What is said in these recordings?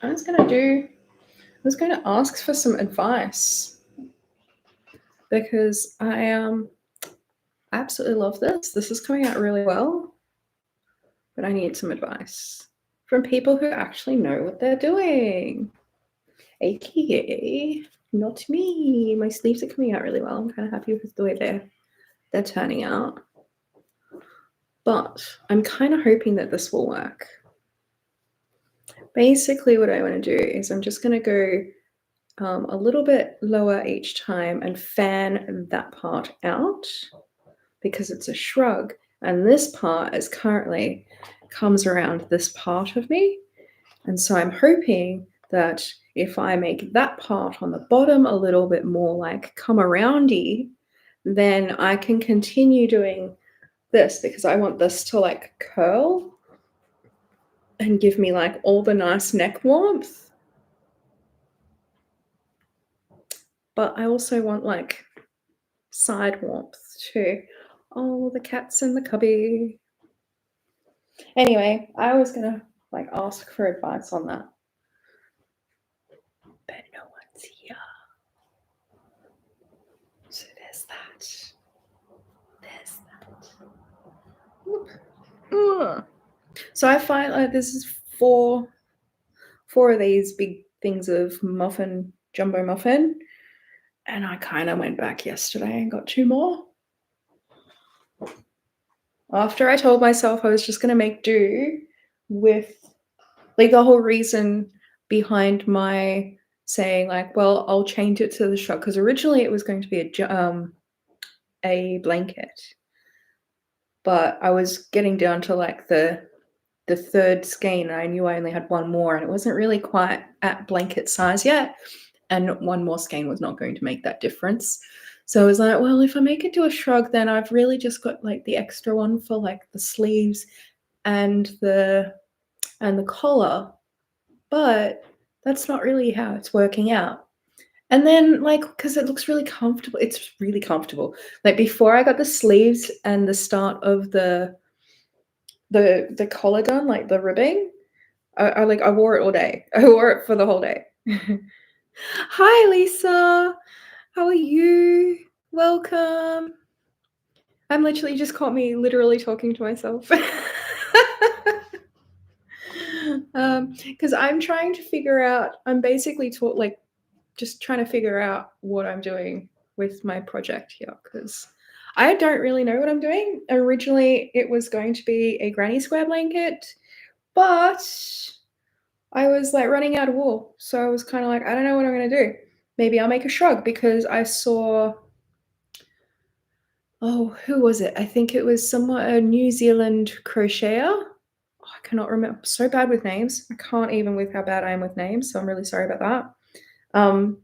I was going to ask for some advice because I absolutely love this. This is coming out really well, but I need some advice from people who actually know what they're doing. AKA not me. My sleeves are coming out really well. I'm kind of happy with the way they're turning out. But I'm kind of hoping that this will work. Basically, what I want to do is I'm just going to go a little bit lower each time and fan that part out because it's a shrug. And this part is currently comes around this part of me. And so I'm hoping that if I make that part on the bottom a little bit more like come aroundy, then I can continue doing this because I want this to like curl and give me like all the nice neck warmth. But I also want like side warmth too. Oh, the cat's in the cubby. Anyway, I was gonna like ask for advice on that. But no one's here. So there's that. There's that. So I find like this is four of these big things of jumbo muffin. And I kind of went back yesterday and got 2 more. After I told myself I was just going to make do with, like, the whole reason behind my saying, like, well, I'll change it to the shrug. Because originally it was going to be a blanket. But I was getting down to, like, the third skein. And I knew I only had 1 more. And it wasn't really quite at blanket size yet. And 1 more skein was not going to make that difference. So I was like, well, if I make it to a shrug, then I've really just got like the extra one for like the sleeves and the collar. But that's not really how it's working out. And then like, because it looks really comfortable. It's really comfortable. Like before I got the sleeves and the start of the collar done, like the ribbing, I wore it all day. I wore it for the whole day. Hi, Lisa. How are you? Welcome. I'm literally just caught me literally talking to myself. Because I'm trying to figure out, I'm basically just trying to figure out what I'm doing with my project here because I don't really know what I'm doing. Originally, it was going to be a granny square blanket, but I was like running out of wool. So I was kind of like, I don't know what I'm going to do. Maybe I'll make a shrug because I saw, oh, who was it? I think it was a New Zealand crocheter. Oh, I cannot remember. I'm so bad with names. I can't even with how bad I am with names. So I'm really sorry about that.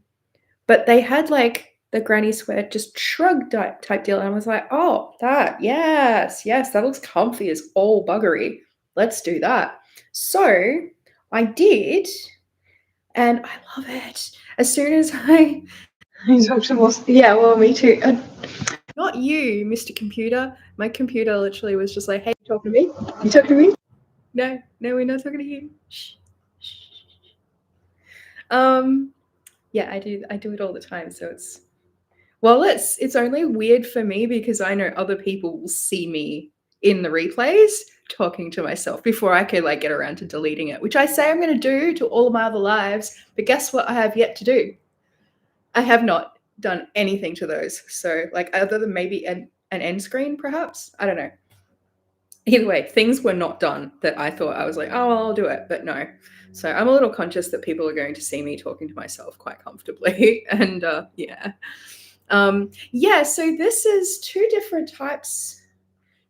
But they had like the granny square just shrug type deal. And I was like, oh, yes, that looks comfy as all buggery. Let's do that. So I did. And I love it. As soon as I talked to more, yeah, well, me too. Not you, Mr. Computer. My computer literally was just like, hey, you talking to me? You talking to me? No, we're not talking to you. Shh. Yeah, I do it all the time. So it's only weird for me because I know other people will see me in the replays talking to myself before I can like get around to deleting it, which I say I'm going to do to all of my other lives. But guess what I have yet to do? I have not done anything to those. So like other than maybe an end screen, perhaps. I don't know. Either way, things were not done that I thought I was like, oh, I'll do it. But no. So I'm a little conscious that people are going to see me talking to myself quite comfortably. And yeah. So this is 2 different types,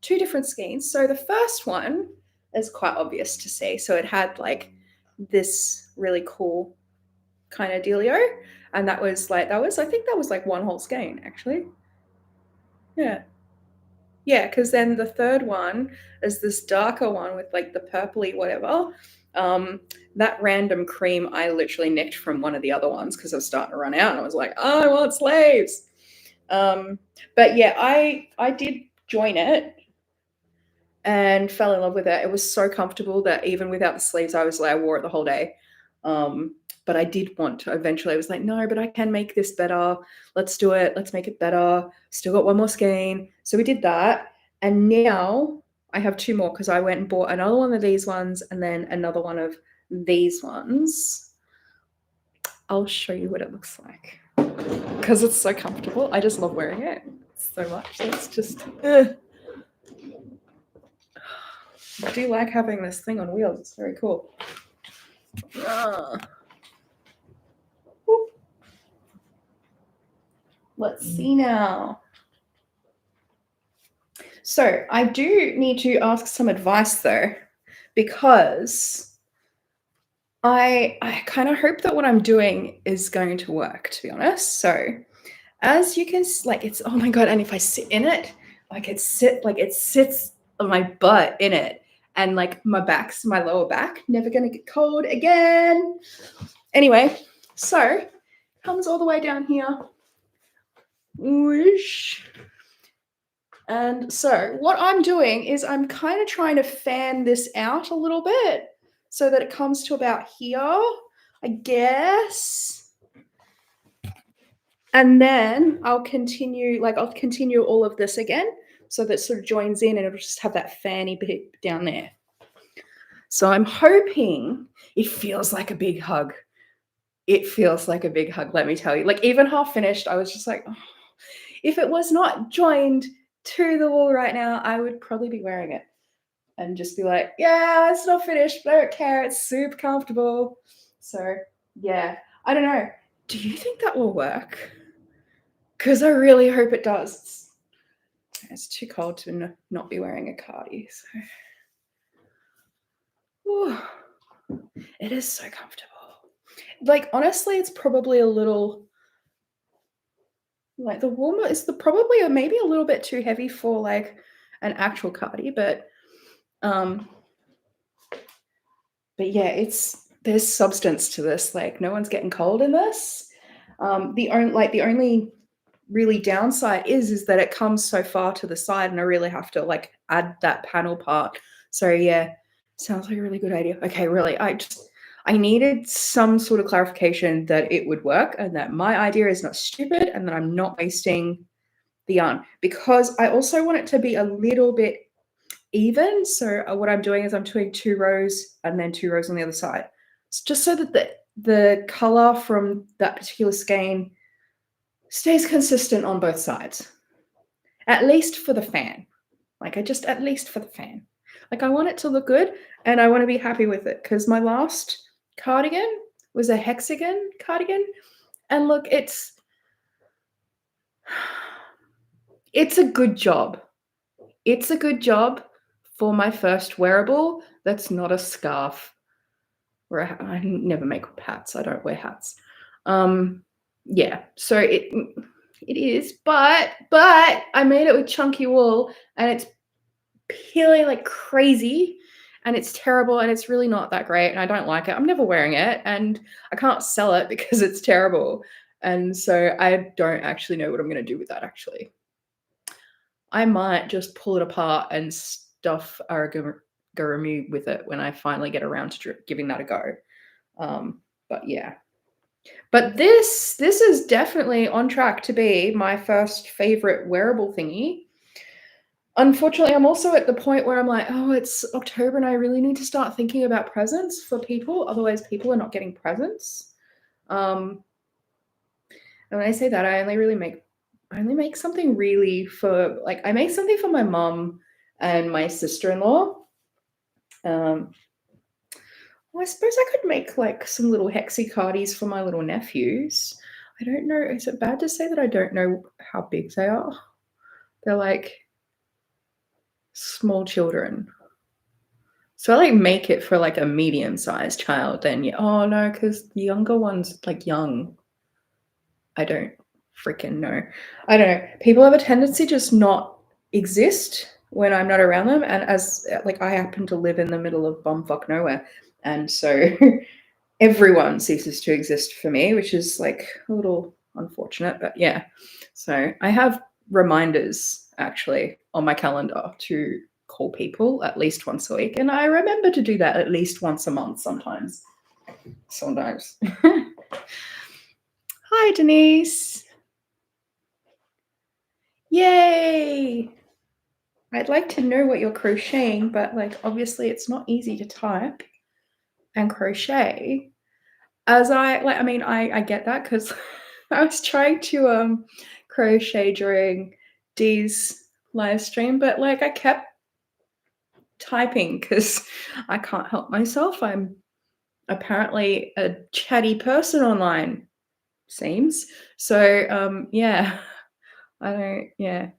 2 different skeins. So the first one is quite obvious to see. So it had like this really cool kind of dealio. And I think that was like 1 whole skein actually. Yeah. Yeah, because then the third one is this darker one with like the purpley whatever. That random cream I literally nicked from one of the other ones because I was starting to run out and I was like, oh, I want sleeves. But yeah, I did join it and fell in love with it. It was so comfortable that even without the sleeves, I was like, I wore it the whole day. But I did want to eventually, I was like, no, but I can make this better. Let's do it. Let's make it better. Still got one more skein. So we did that. And now I have two more because I went and bought another one of these ones and then another one of these ones. I'll show you what it looks like because it's so comfortable. I just love wearing it so much. It's just, I do like having this thing on wheels. It's very cool. Let's see now. So I do need to ask some advice though, because I kind of hope that what I'm doing is going to work, to be honest. So as you can, like, it's, oh my God. And if I sit in it, it sits on my butt in it. And like my lower back, never going to get cold again. Anyway, so comes all the way down here. Whoosh. And so what I'm doing is I'm kind of trying to fan this out a little bit so that it comes to about here, I guess. And then I'll continue all of this again so that it sort of joins in and it'll just have that fanny bit down there. So I'm hoping it feels like a big hug. It feels like a big hug, let me tell you. Like even half finished, I was just like, oh, if it was not joined to the wall right now, I would probably be wearing it and just be like, yeah, it's not finished, but I don't care. It's super comfortable. So yeah, I don't know. Do you think that will work? Because I really hope it does. It's too cold to not be wearing a cardi. So. Ooh, it is so comfortable. Like, honestly, it's probably a little, like the warmer is probably maybe a little bit too heavy for like an actual cardi, but yeah, there's substance to this. Like no one's getting cold in this. The only really downside is that it comes so far to the side and I really have to like add that panel part. So yeah, sounds like a really good idea. Okay, really, I needed some sort of clarification that it would work and that my idea is not stupid and that I'm not wasting the yarn, because I also want it to be a little bit even. So what I'm doing is I'm doing 2 rows and then 2 rows on the other side. It's just so that the color from that particular skein stays consistent on both sides, at least for the fan. At least for the fan. Like I want it to look good and I want to be happy with it, because my last cardigan was a hexagon cardigan. And look, it's a good job. It's a good job for my first wearable that's not a scarf. I never make hats. I don't wear hats. Yeah, so it is, but I made it with chunky wool and it's peeling like crazy and it's terrible and it's really not that great and I don't like it. I'm never wearing it and I can't sell it because it's terrible. And so I don't actually know what I'm going to do with that actually. I might just pull it apart and stuff origami with it when I finally get around to giving that a go. But yeah. But this is definitely on track to be my first favorite wearable thingy. Unfortunately, I'm also at the point where I'm like, oh, it's October and I really need to start thinking about presents for people. Otherwise, people are not getting presents. And when I say that, I only make something really for, like, I make something for my mom and my sister-in-law. Well, I suppose I could make like some little hexie cardies for my little nephews. I don't know. Is it bad to say that I don't know how big they are? They're like small children. So I like make it for like a medium-sized child. Then yeah. Oh no, because the younger one's like young. I don't freaking know. I don't know. People have a tendency to just not exist when I'm not around them. And as like I happen to live in the middle of bumfuck nowhere. And so everyone ceases to exist for me, which is like a little unfortunate, but yeah. So I have reminders actually on my calendar to call people at least once a week. And I remember to do that at least once a month sometimes. sometimes. Hi, Denise. Yay! I'd like to know what you're crocheting, but like obviously it's not easy to type and crochet. As I mean, I get that because I was trying to crochet during Dee's live stream, but like I kept typing because I can't help myself. I'm apparently a chatty person online, seems. So yeah. I don't yeah,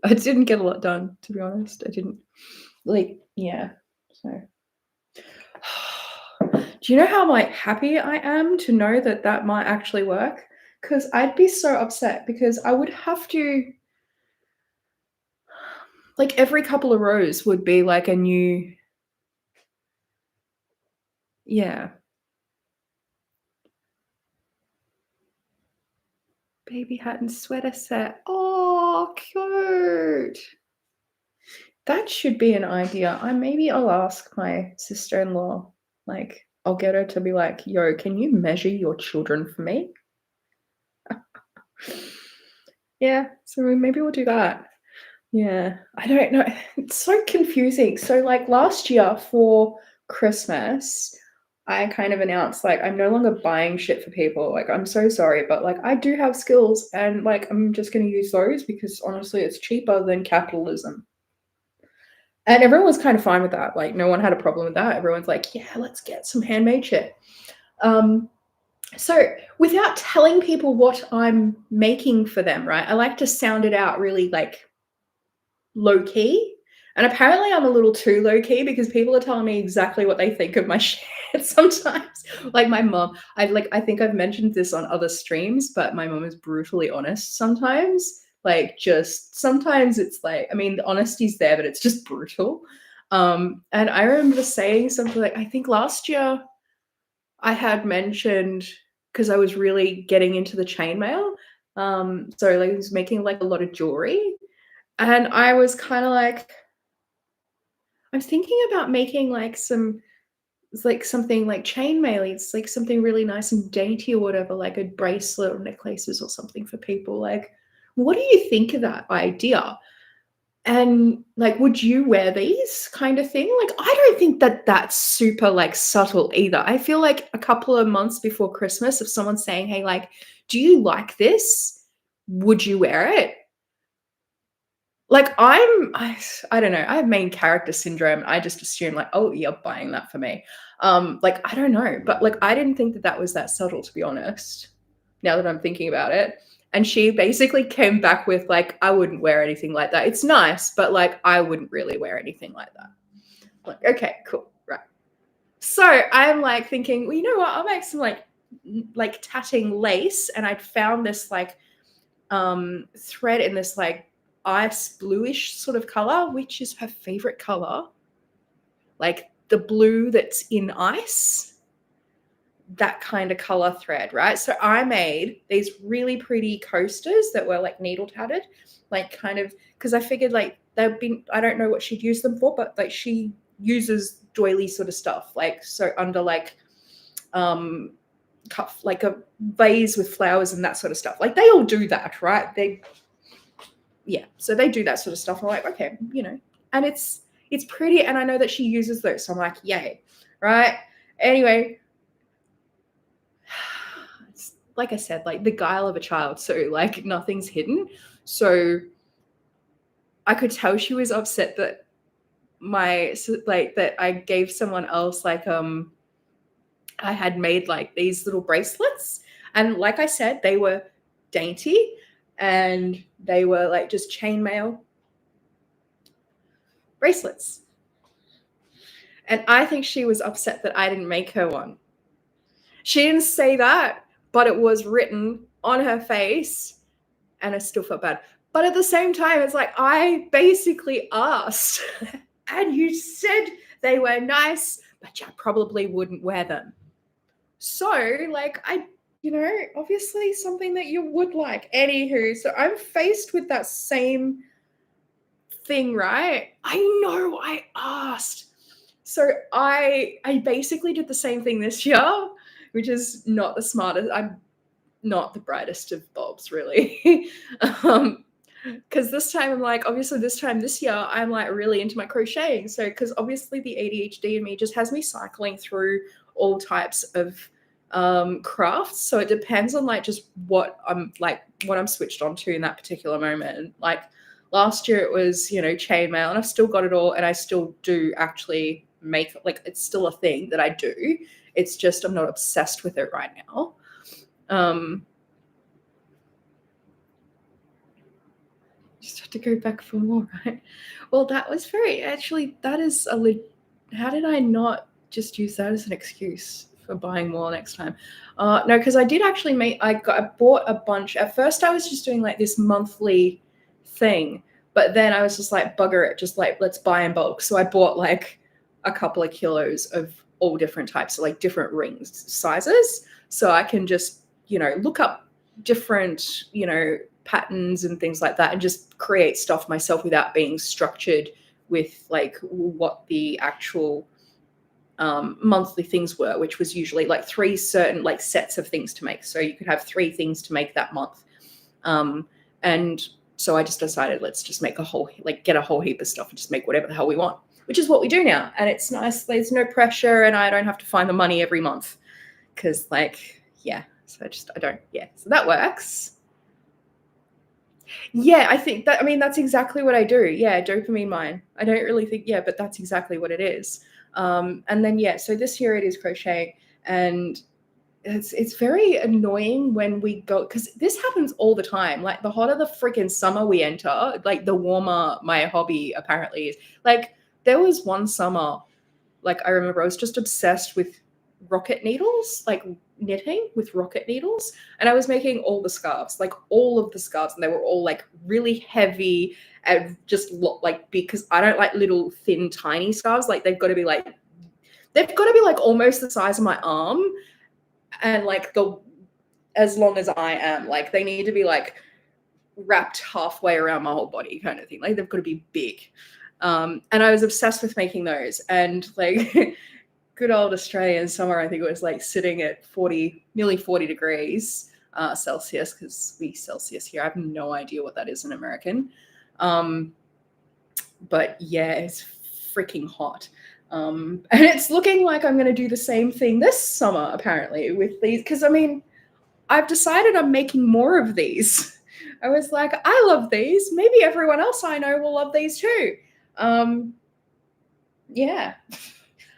I didn't get a lot done, to be honest. I didn't like yeah. So do you know how like happy I am to know that that might actually work? Because I'd be so upset because I would have to like every couple of rows would be like a new yeah. Baby hat and sweater set. Oh, cute. That should be an idea. Maybe I'll ask my sister-in-law. Like, I'll get her to be like, "Yo, can you measure your children for me?" Yeah, so maybe we'll do that. Yeah, I don't know. It's so confusing. So, like last year for Christmas, I kind of announced like I'm no longer buying shit for people. Like, I'm so sorry, but like I do have skills and like I'm just going to use those because honestly, it's cheaper than capitalism. And everyone was kind of fine with that. Like, no one had a problem with that. Everyone's like, yeah, let's get some handmade shit. Um, so, without telling people what I'm making for them, right? I like to sound it out really like low key. And apparently, I'm a little too low key because people are telling me exactly what they think of my shit sometimes. Like my mom, I think I've mentioned this on other streams, but my mom is brutally honest sometimes. Like, just sometimes it's like, I mean, the honesty's there, but it's just brutal. And I remember saying something like, I think last year I had mentioned because I was really getting into the chainmail. So like I was making like a lot of jewelry. And I was kind of like, I was thinking about making like some it's like something like chainmail. It's like something really nice and dainty or whatever, like a bracelet or necklaces or something for people. Like, what do you think of that idea? And like, would you wear these kind of thing? Like, I don't think that that's super like subtle either. I feel like a couple of months before Christmas, if someone's saying, "Hey, like, do you like this? Would you wear it?" Like I don't know, I have main character syndrome. I just assume like, "Oh, you're buying that for me." Like, I don't know, but like I didn't think that that was that subtle, to be honest, now that I'm thinking about it. And she basically came back with like, "I wouldn't wear anything like that. It's nice, but like I wouldn't really wear anything like that." Like, okay, cool, right. So I'm like thinking, well, you know what? I'll make some like tatting lace, and I'd found this like thread in this like ice bluish sort of color, which is her favorite color, like the blue that's in ice, that kind of color thread, right? So I made these really pretty coasters that were like needle tatted, like kind of because I figured like they've been, I don't know what she'd use them for, but like she uses doily sort of stuff, like so under like um cuff, like a vase with flowers and that sort of stuff. Like they all do that, right? They yeah, so they do that sort of stuff. I'm like, okay, you know, and it's pretty, and I know that she uses those, so I'm like, yay, right? Anyway, it's, like I said, like the guile of a child, so like nothing's hidden. So I could tell she was upset that like that I gave someone else like I had made like these little bracelets, and like I said, they were dainty and they were like just chainmail bracelets. And I think she was upset that I didn't make her one. She didn't say that, but it was written on her face, and I still felt bad. But at the same time, it's like I basically asked, and you said they were nice, but you probably wouldn't wear them. So, like, obviously something that you would like. Anywho, so I'm faced with that same thing, right? I know I asked. So I basically did the same thing this year. which is not the smartest. I'm not the brightest of bulbs, really. Because this time I'm like, obviously this year I'm like really into my crocheting. So because obviously the ADHD in me just has me cycling through all types of crafts. So it depends on like just what I'm switched on to in that particular moment. Like last year it was, chainmail, and I've still got it all, and I still do actually make, like, it's still a thing that I do. It's just I'm not obsessed with it right now. Just have to go back for more, right? Well, that was that is how did I not just use that as an excuse for buying more next time? No, because I did actually I bought a bunch. At first I was just doing like this monthly thing, but then I was just like, bugger it, just like, let's buy in bulk. So I bought like a couple of kilos of all different types, of like different rings sizes. So I can just, look up different, patterns and things like that, and just create stuff myself without being structured with like what the actual monthly things were, which was usually like 3 certain like sets of things to make. So you could have 3 things to make that month. And so I just decided, let's just make get a whole heap of stuff and just make whatever the hell we want, which is what we do now. And it's nice. There's no pressure, and I don't have to find the money every month because so so that works. Yeah, I think that's exactly what I do. Yeah, dopamine mine. I don't really think, but that's exactly what it is. And then, so this year it is crochet, and it's very annoying when we go, because this happens all the time. Like the hotter the freaking summer we enter, like the warmer my hobby apparently is. Like there was one summer, like I remember I was just obsessed with rocket needles, like knitting with rocket needles, and I was making all the scarves, like all of the scarves, and they were all like really heavy and just like, because I don't like little thin tiny scarves. Like they've got to be like almost the size of my arm, and like as long as I am, like they need to be like wrapped halfway around my whole body kind of thing. Like they've got to be big. And I was obsessed with making those, and like good old Australian summer, I think it was like sitting at nearly 40 degrees Celsius, because we Celsius here. I have no idea what that is in American. But yeah, it's freaking hot. And it's looking like I'm going to do the same thing this summer, apparently, with these, because I've decided I'm making more of these. I was like, I love these. Maybe everyone else I know will love these too. Yeah.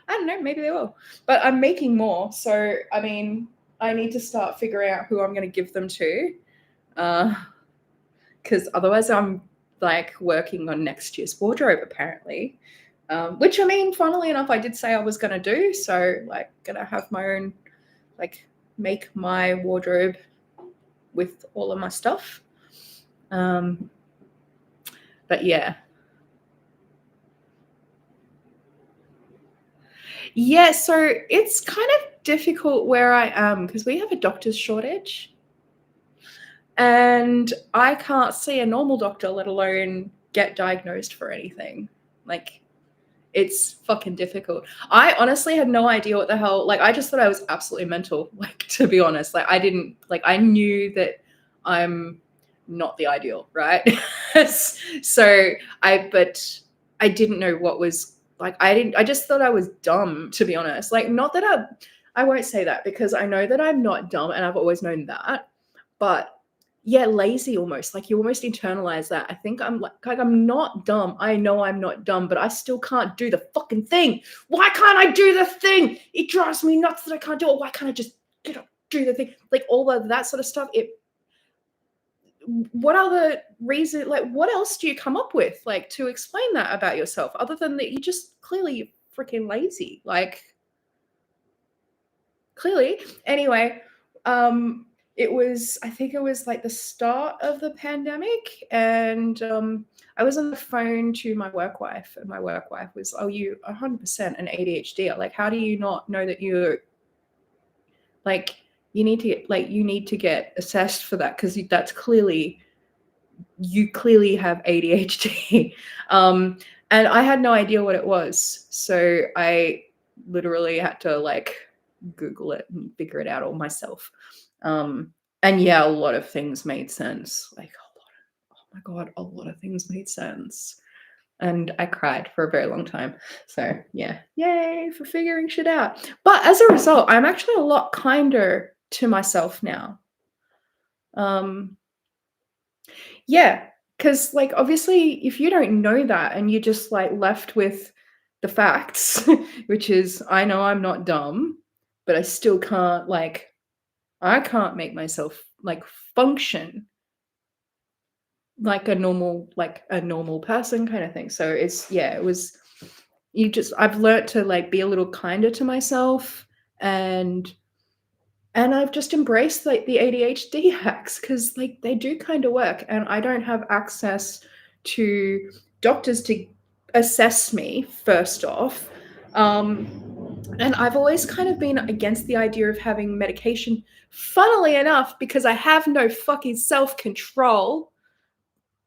I don't know, maybe they will. But I'm making more. So, I need to start figuring out who I'm going to give them to. Because otherwise I'm like working on next year's wardrobe, apparently. Which, funnily enough, I did say I was going to do. So, like, going to have my own, like, make my wardrobe with all of my stuff. But yeah. Yeah, so it's kind of difficult where I am because we have a doctor's shortage, and I can't see a normal doctor, let alone get diagnosed for anything. Like, it's fucking difficult. I honestly had no idea what the hell, like, I just thought I was absolutely mental, like, to be honest. Like, I knew that I'm not the ideal, right? But I didn't know what was, like, I just thought I was dumb, to be honest. Like, not that I won't say that, because I know that I'm not dumb, and I've always known that. But yeah, lazy almost. Like, you almost internalize that. I think I'm like I'm not dumb. I know I'm not dumb, but I still can't do the fucking thing. Why can't I do the thing? It drives me nuts that I can't do it. Why can't I just do the thing? Like, all of that sort of stuff. What other reason, like, what else do you come up with, like, to explain that about yourself, other than that you just clearly freaking lazy, like, clearly. Anyway, I think it was like the start of the pandemic, and I was on the phone to my work wife, and my work wife was, "Oh, you 100% an ADHD. Like, how do you not know that you're, like, you need to get assessed for that, because that's you clearly have ADHD." And I had no idea what it was. So I literally had to, like, Google it and figure it out all myself. And yeah, a lot of things made sense. Like oh my God, a lot of things made sense. And I cried for a very long time. So yeah, yay for figuring shit out. But as a result, I'm actually a lot kinder to myself now. Yeah, because like obviously if you don't know that and you're just like left with the facts, which is I know I'm not dumb, but I still can't I can't make myself like function like a normal person kind of thing. So it's yeah, it was I've learnt to like be a little kinder to myself and I've just embraced like the ADHD hacks because like they do kind of work and I don't have access to doctors to assess me first off. And I've always kind of been against the idea of having medication, funnily enough, because I have no fucking self-control.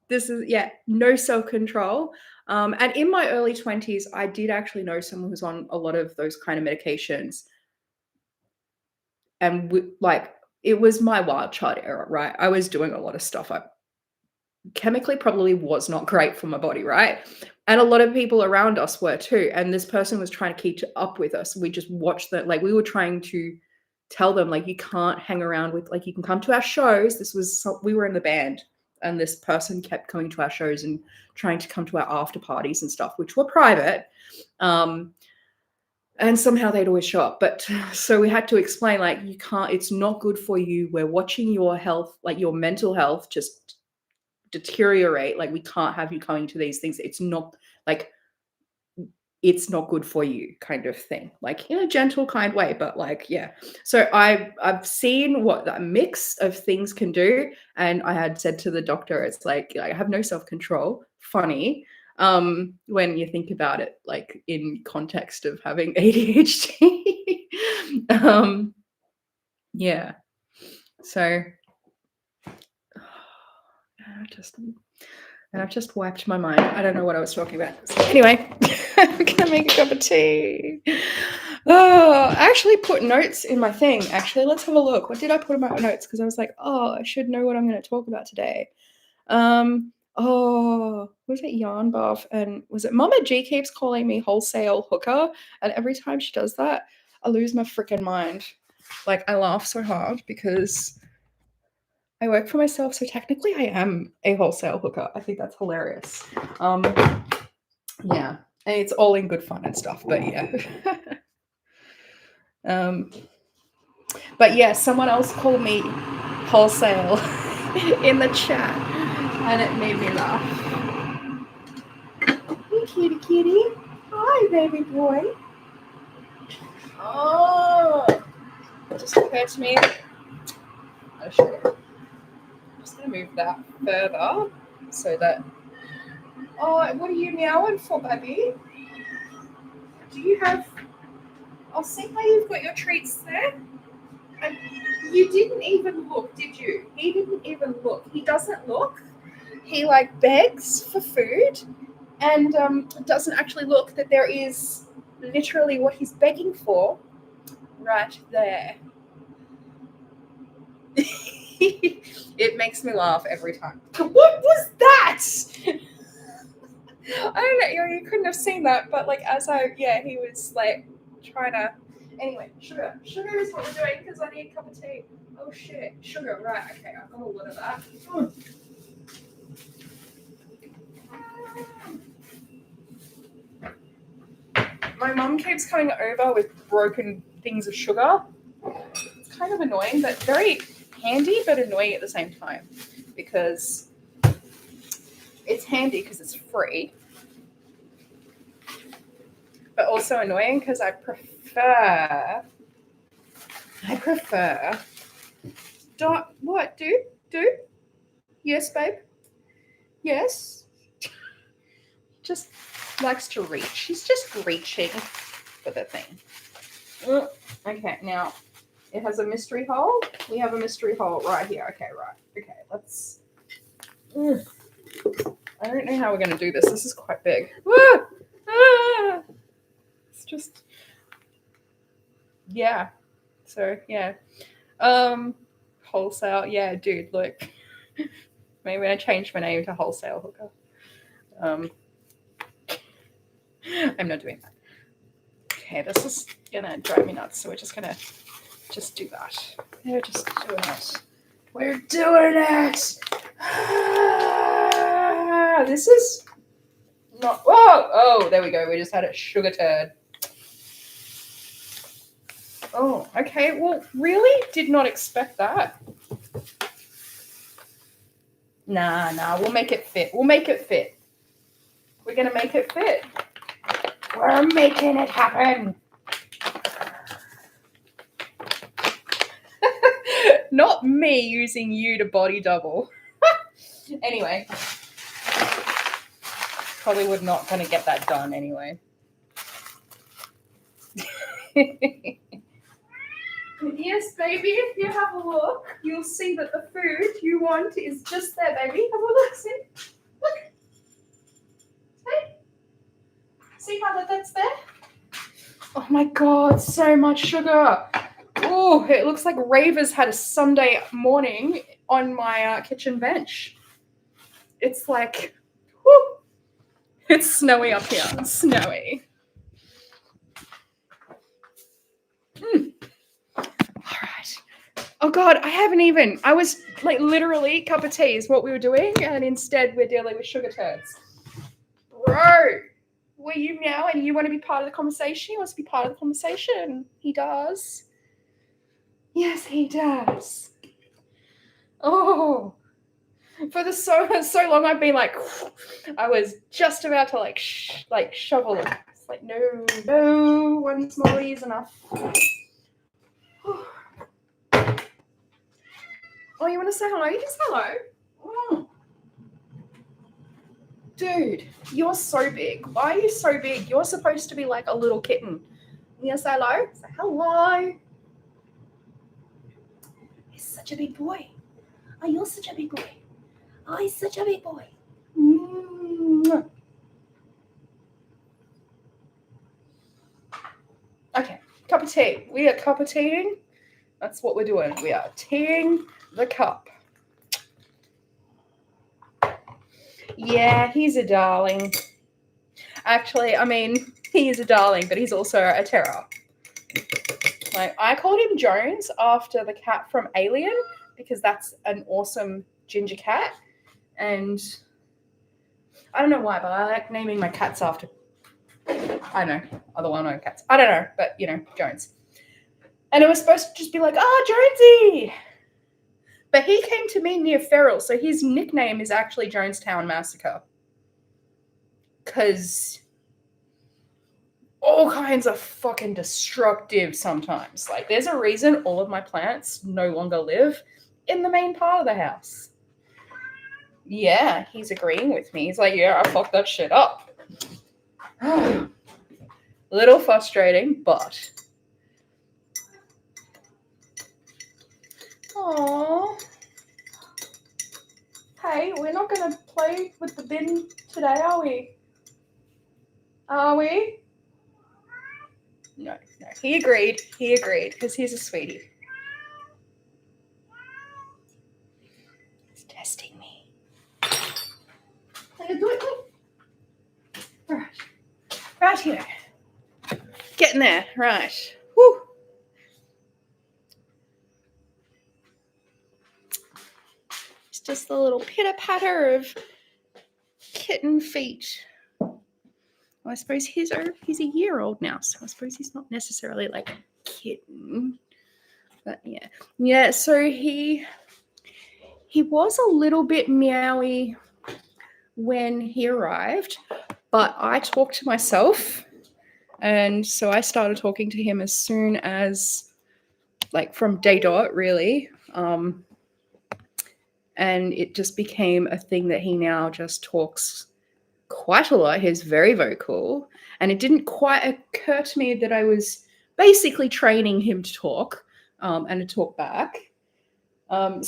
This is, yeah, no self-control. And in my early 20s, I did actually know someone who's on a lot of those kind of medications. And like, it was my wild child era, right? I was doing a lot of stuff I chemically probably was not great for my body, right? And a lot of people around us were too. And this person was trying to keep up with us. We just watched that. Like we were trying to tell them, like, you can't hang around with, like, you can come to our shows. We were in the band and this person kept coming to our shows and trying to come to our after parties and stuff, which were private. And somehow they'd always show up. But so we had to explain, like, you can't, it's not good for you. We're watching your health, like your mental health just deteriorate. Like we can't have you coming to these things. It's not like, it's not good for you kind of thing, like in a gentle kind way, but like, yeah. So I've seen what that mix of things can do. And I had said to the doctor, it's like I have no self-control. Funny. When you think about it, like in context of having ADHD. Yeah. So I've just wiped my mind. I don't know what I was talking about. So anyway, I'm gonna make a cup of tea. Oh, I actually put notes in my thing. Actually, let's have a look. What did I put in my notes? Because I was like, oh, I should know what I'm going to talk about today. Was it yarn buff? And was it Mama G keeps calling me wholesale hooker? And every time she does that, I lose my freaking mind. Like I laugh so hard because I work for myself, so technically I am a wholesale hooker. I think that's hilarious. Yeah, and it's all in good fun and stuff, but yeah. But yeah, someone else called me wholesale in the chat, and it made me laugh. Hey, kitty, kitty. Hi, baby boy. Oh, it just occurred to me. I'll show you. I'm just going to move that further so that... Oh, what are you meowing for, baby? Do you have... I'll see how you've got your treats there. And you didn't even look, did you? He didn't even look. He doesn't look. He like begs for food and doesn't actually look that there is literally what he's begging for right there. It makes me laugh every time. What was that? I don't know, you couldn't have seen that, but like he was like trying to... Anyway, sugar is what we're doing because I need a cup of tea. Oh shit, sugar, right, okay, I've got a lot of that. My mum keeps coming over with broken things of sugar. It's kind of annoying, but very handy, but annoying at the same time because it's handy because it's free, but also annoying because I prefer. What? Do? Yes, babe. Yes. Just likes to reach. She's just reaching for the thing. Okay, now it has a mystery hole. We have a mystery hole right here. Okay, right. Okay, let's... I don't know how we're going to do this. This is quite big. It's just... Yeah. So yeah. Wholesale. Yeah, dude, look. Maybe when I change my name to Wholesale Hooker. I'm not doing that. Okay, this is gonna drive me nuts, so we're just gonna just do that. We're just doing it. We're doing it! This is not. Whoa! Oh, there we go. We just had a sugar turd. Oh, okay. Well, really? Did not expect that. Nah. We'll make it fit. We'll make it fit. We're gonna make it fit. We're making it happen. Not me using you to body double. Anyway. Probably would not gonna get that done anyway. Yes, baby, if you have a look, you'll see that the food you want is just there, baby. Have a look, see? Look. See how that's there? Oh my god, so much sugar. Oh, it looks like Ravers had a Sunday morning on my kitchen bench. It's like, whoo, it's snowy up here. It's snowy. All right. Oh god, I was like literally cup of tea is what we were doing, and instead we're dealing with sugar turds. Bro, were you meow and you want to be part of the conversation? He wants to be part of the conversation. He does. Yes, he does. Oh, for so long I've been like, I was just about to like shovel it. It's like no, one smallie is enough. Oh, you want to say hello? You can say hello. Oh. Dude, you're so big. Why are you so big? You're supposed to be like a little kitten. You want to say hello? Say hello. He's such a big boy. Oh, you're such a big boy. Oh, he's such a big boy. Mm. Okay, cup of tea. We are cup of teaing. That's what we're doing. We are teaing the cup. Yeah, he's a darling. Actually, I mean, he is a darling, but he's also a terror. Like, I called him Jones after the cat from Alien because that's an awesome ginger cat. And I don't know why, but I like naming my cats after, I don't know, other well-known cats. I don't know, but, you know, Jones. And it was supposed to just be like, Jonesy! But he came to me near feral, so his nickname is actually Jonestown Massacre. Because all kinds of fucking destructive sometimes. Like, there's a reason all of my plants no longer live in the main part of the house. Yeah, he's agreeing with me. He's like, yeah, I fucked that shit up. A little frustrating, but... Aww. Hey, we're not going to play with the bin today, are we? Are we? No. He agreed, because he's a sweetie. He's testing me. Do it. Right here. Getting there, right. Woo. It's just the little pitter-patter of kitten feet. Well, I suppose he's a year old now, so I suppose he's not necessarily like a kitten. But yeah. So he was a little bit meowy when he arrived, but I talked to myself, and so I started talking to him as soon as, like, from day dot, really. And it just became a thing that he now just talks quite a lot. He's very vocal, and it didn't quite occur to me that I was basically training him to talk and to talk back. And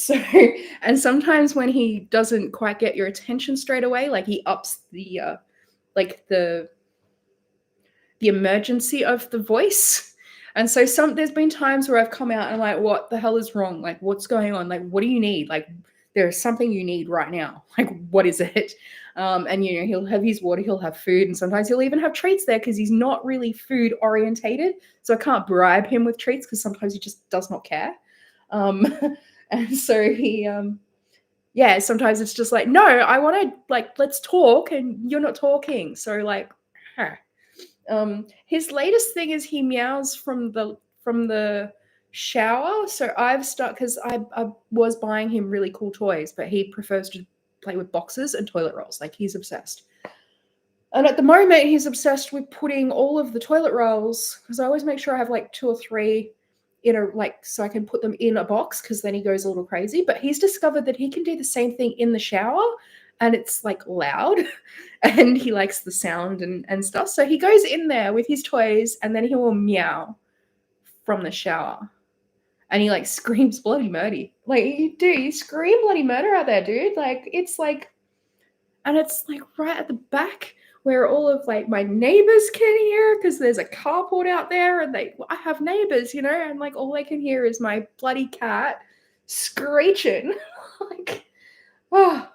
sometimes when he doesn't quite get your attention straight away, like, he ups the emergency of the voice. And so there's been times where I've come out and I'm like, what the hell is wrong? Like, what's going on? Like, what do you need? Like, there's something you need right now. Like, what is it? And he'll have his water, he'll have food, and sometimes he'll even have treats there because he's not really food orientated. So I can't bribe him with treats because sometimes he just does not care. Um, and so yeah, sometimes it's just like, no, I want to like let's talk, and you're not talking. So like, huh. His latest thing is he meows from the shower. So I've stuck because I was buying him really cool toys, but he prefers to play with boxes and toilet rolls. Like he's obsessed. And at the moment, he's obsessed with putting all of the toilet rolls because I always make sure I have like 2 or 3 in a like so I can put them in a box because then he goes a little crazy. But he's discovered that he can do the same thing in the shower and it's like loud and he likes the sound and stuff. So he goes in there with his toys and then he will meow from the shower. And he like screams bloody murdy. Like you scream bloody murder out there, dude. Like it's like and it's like right at the back where all of like my neighbors can hear because there's a carport out there and I have neighbors, and like all they can hear is my bloody cat screeching. Like, oh,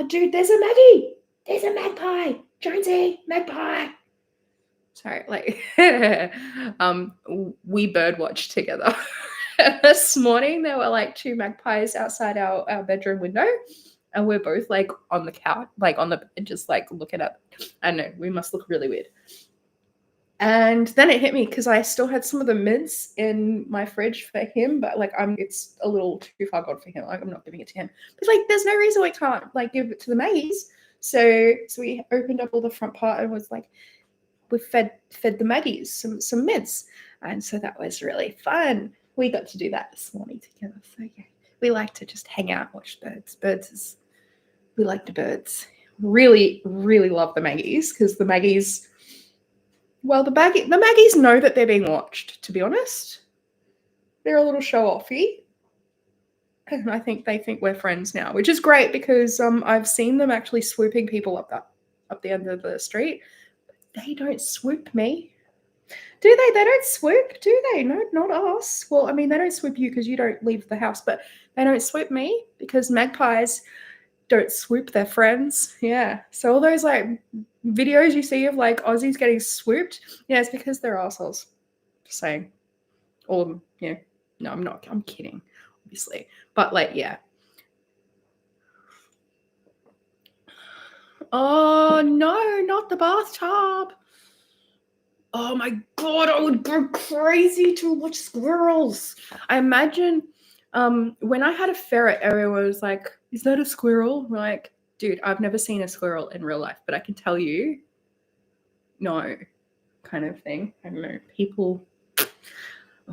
dude, there's a Maggie. There's a magpie. Jonesy, magpie. Sorry, like, we birdwatched together. This morning, there were like 2 magpies outside our bedroom window. And we're both like on the couch, like on the bed, just like looking up. I don't know, we must look really weird. And then it hit me because I still had some of the mints in my fridge for him, but like it's a little too far gone for him. Like I'm not giving it to him. But like there's no reason we can't like give it to the Maggies. So we opened up all the front part and was like, we fed the Maggies some mints. And so that was really fun. We got to do that this morning together. So yeah. We like to just hang out, watch birds. We like the birds. Really, really love the Maggies because the Maggies, well, the Maggies know that they're being watched, to be honest. They're a little show-offy. And I think they think we're friends now, which is great because I've seen them actually swooping people up the end of the street. But they don't swoop me. Do they? They don't swoop, do they? No, not us. Well, I mean, they don't swoop you because you don't leave the house, but they don't swoop me because magpies don't swoop their friends. Yeah. So all those like videos you see of like Aussies getting swooped, yeah, it's because they're assholes. Just saying. All of them, No, I'm not. I'm kidding, obviously. But like, yeah. Oh no, not the bathtub. Oh my god, I would go crazy to watch squirrels. I imagine when I had a ferret, everyone was like, is that a squirrel? We're like, dude, I've never seen a squirrel in real life, but I can tell you, no, kind of thing. I don't know. People,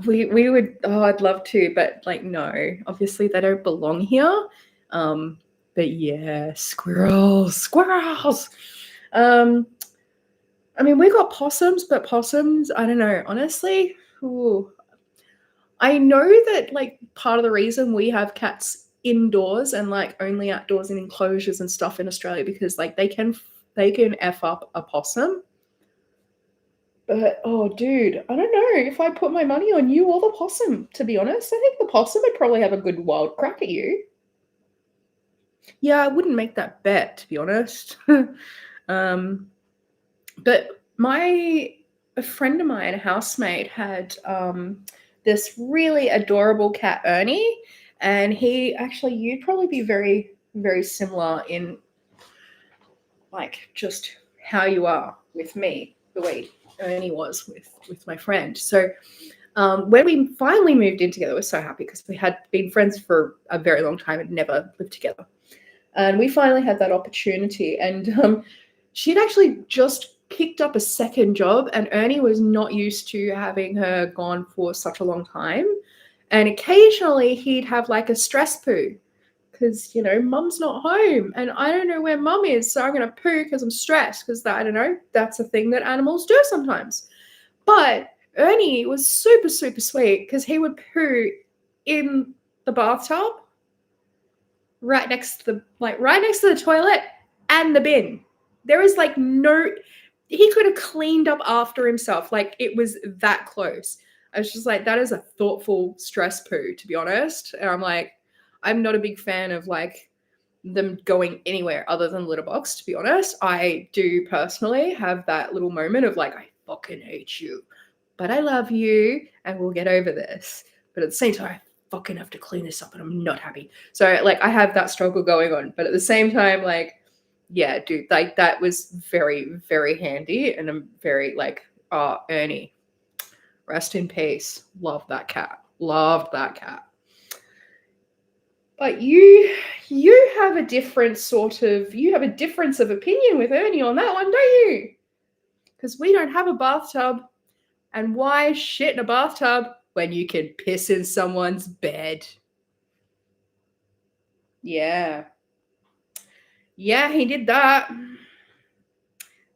we would, I'd love to, but like, no, obviously they don't belong here. But yeah, squirrels. I mean, we got possums, but possums, I don't know, honestly, ooh. I know that like part of the reason we have cats indoors and like only outdoors in enclosures and stuff in Australia because like they can F up a possum. But oh dude, I don't know if I put my money on you or the possum, to be honest. I think the possum would probably have a good wild crack at you. Yeah, I wouldn't make that bet, to be honest. But a friend of mine, a housemate, had this really adorable cat, Ernie, and he actually, you'd probably be very, very similar in like just how you are with me, the way Ernie was with my friend. So when we finally moved in together, we were so happy because we had been friends for a very long time and never lived together. And we finally had that opportunity. And she'd actually just picked up a second job, and Ernie was not used to having her gone for such a long time. And occasionally he'd have like a stress poo because, mum's not home and I don't know where mum is. So I'm going to poo because I'm stressed because I don't know. That's a thing that animals do sometimes. But Ernie was super, super sweet because he would poo in the bathtub right next to the toilet and the bin. There is like no, he could have cleaned up after himself. Like, it was that close. I was just like, that is a thoughtful stress poo, to be honest. And I'm like, I'm not a big fan of like them going anywhere other than litter box, to be honest. I do personally have that little moment of like, I fucking hate you, but I love you and we'll get over this. But at the same time, I fucking have to clean this up and I'm not happy. So like, I have that struggle going on. But at the same time, like, yeah, dude, like that was very, very handy. And I'm very like, oh, Ernie, rest in peace. Love that cat. Loved that cat. But you have a different sort of, you have a difference of opinion with Ernie on that one, don't you? Because we don't have a bathtub. And why shit in a bathtub when you can piss in someone's bed? Yeah. Yeah, he did that.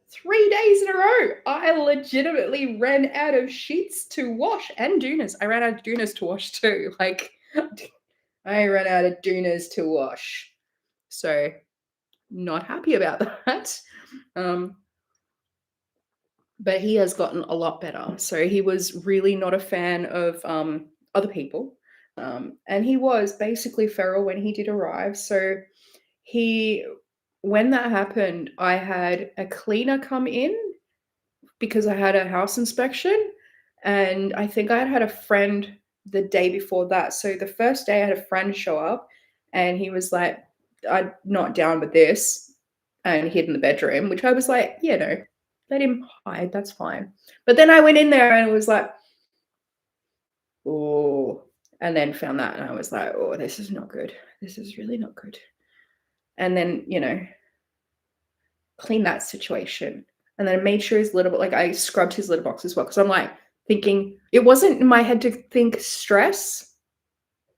3 days in a row. I legitimately ran out of sheets to wash and doonas. I ran out of doonas to wash too. Like, I ran out of doonas to wash. So, not happy about that. But he has gotten a lot better. So, he was really not a fan of other people. And he was basically feral when he did arrive. So, when that happened, I had a cleaner come in because I had a house inspection, and I think I had a friend the day before that. So the first day I had a friend show up and he was like, I'm not down with this, and hid in the bedroom, which I was like, yeah, no, let him hide, that's fine. But then I went in there and it was like, oh, and then found that and I was like, oh, this is not good. This is really not good. And then, clean that situation. And then I made sure his litter, like I scrubbed his litter box as well. Cause I'm like thinking, it wasn't in my head to think stress.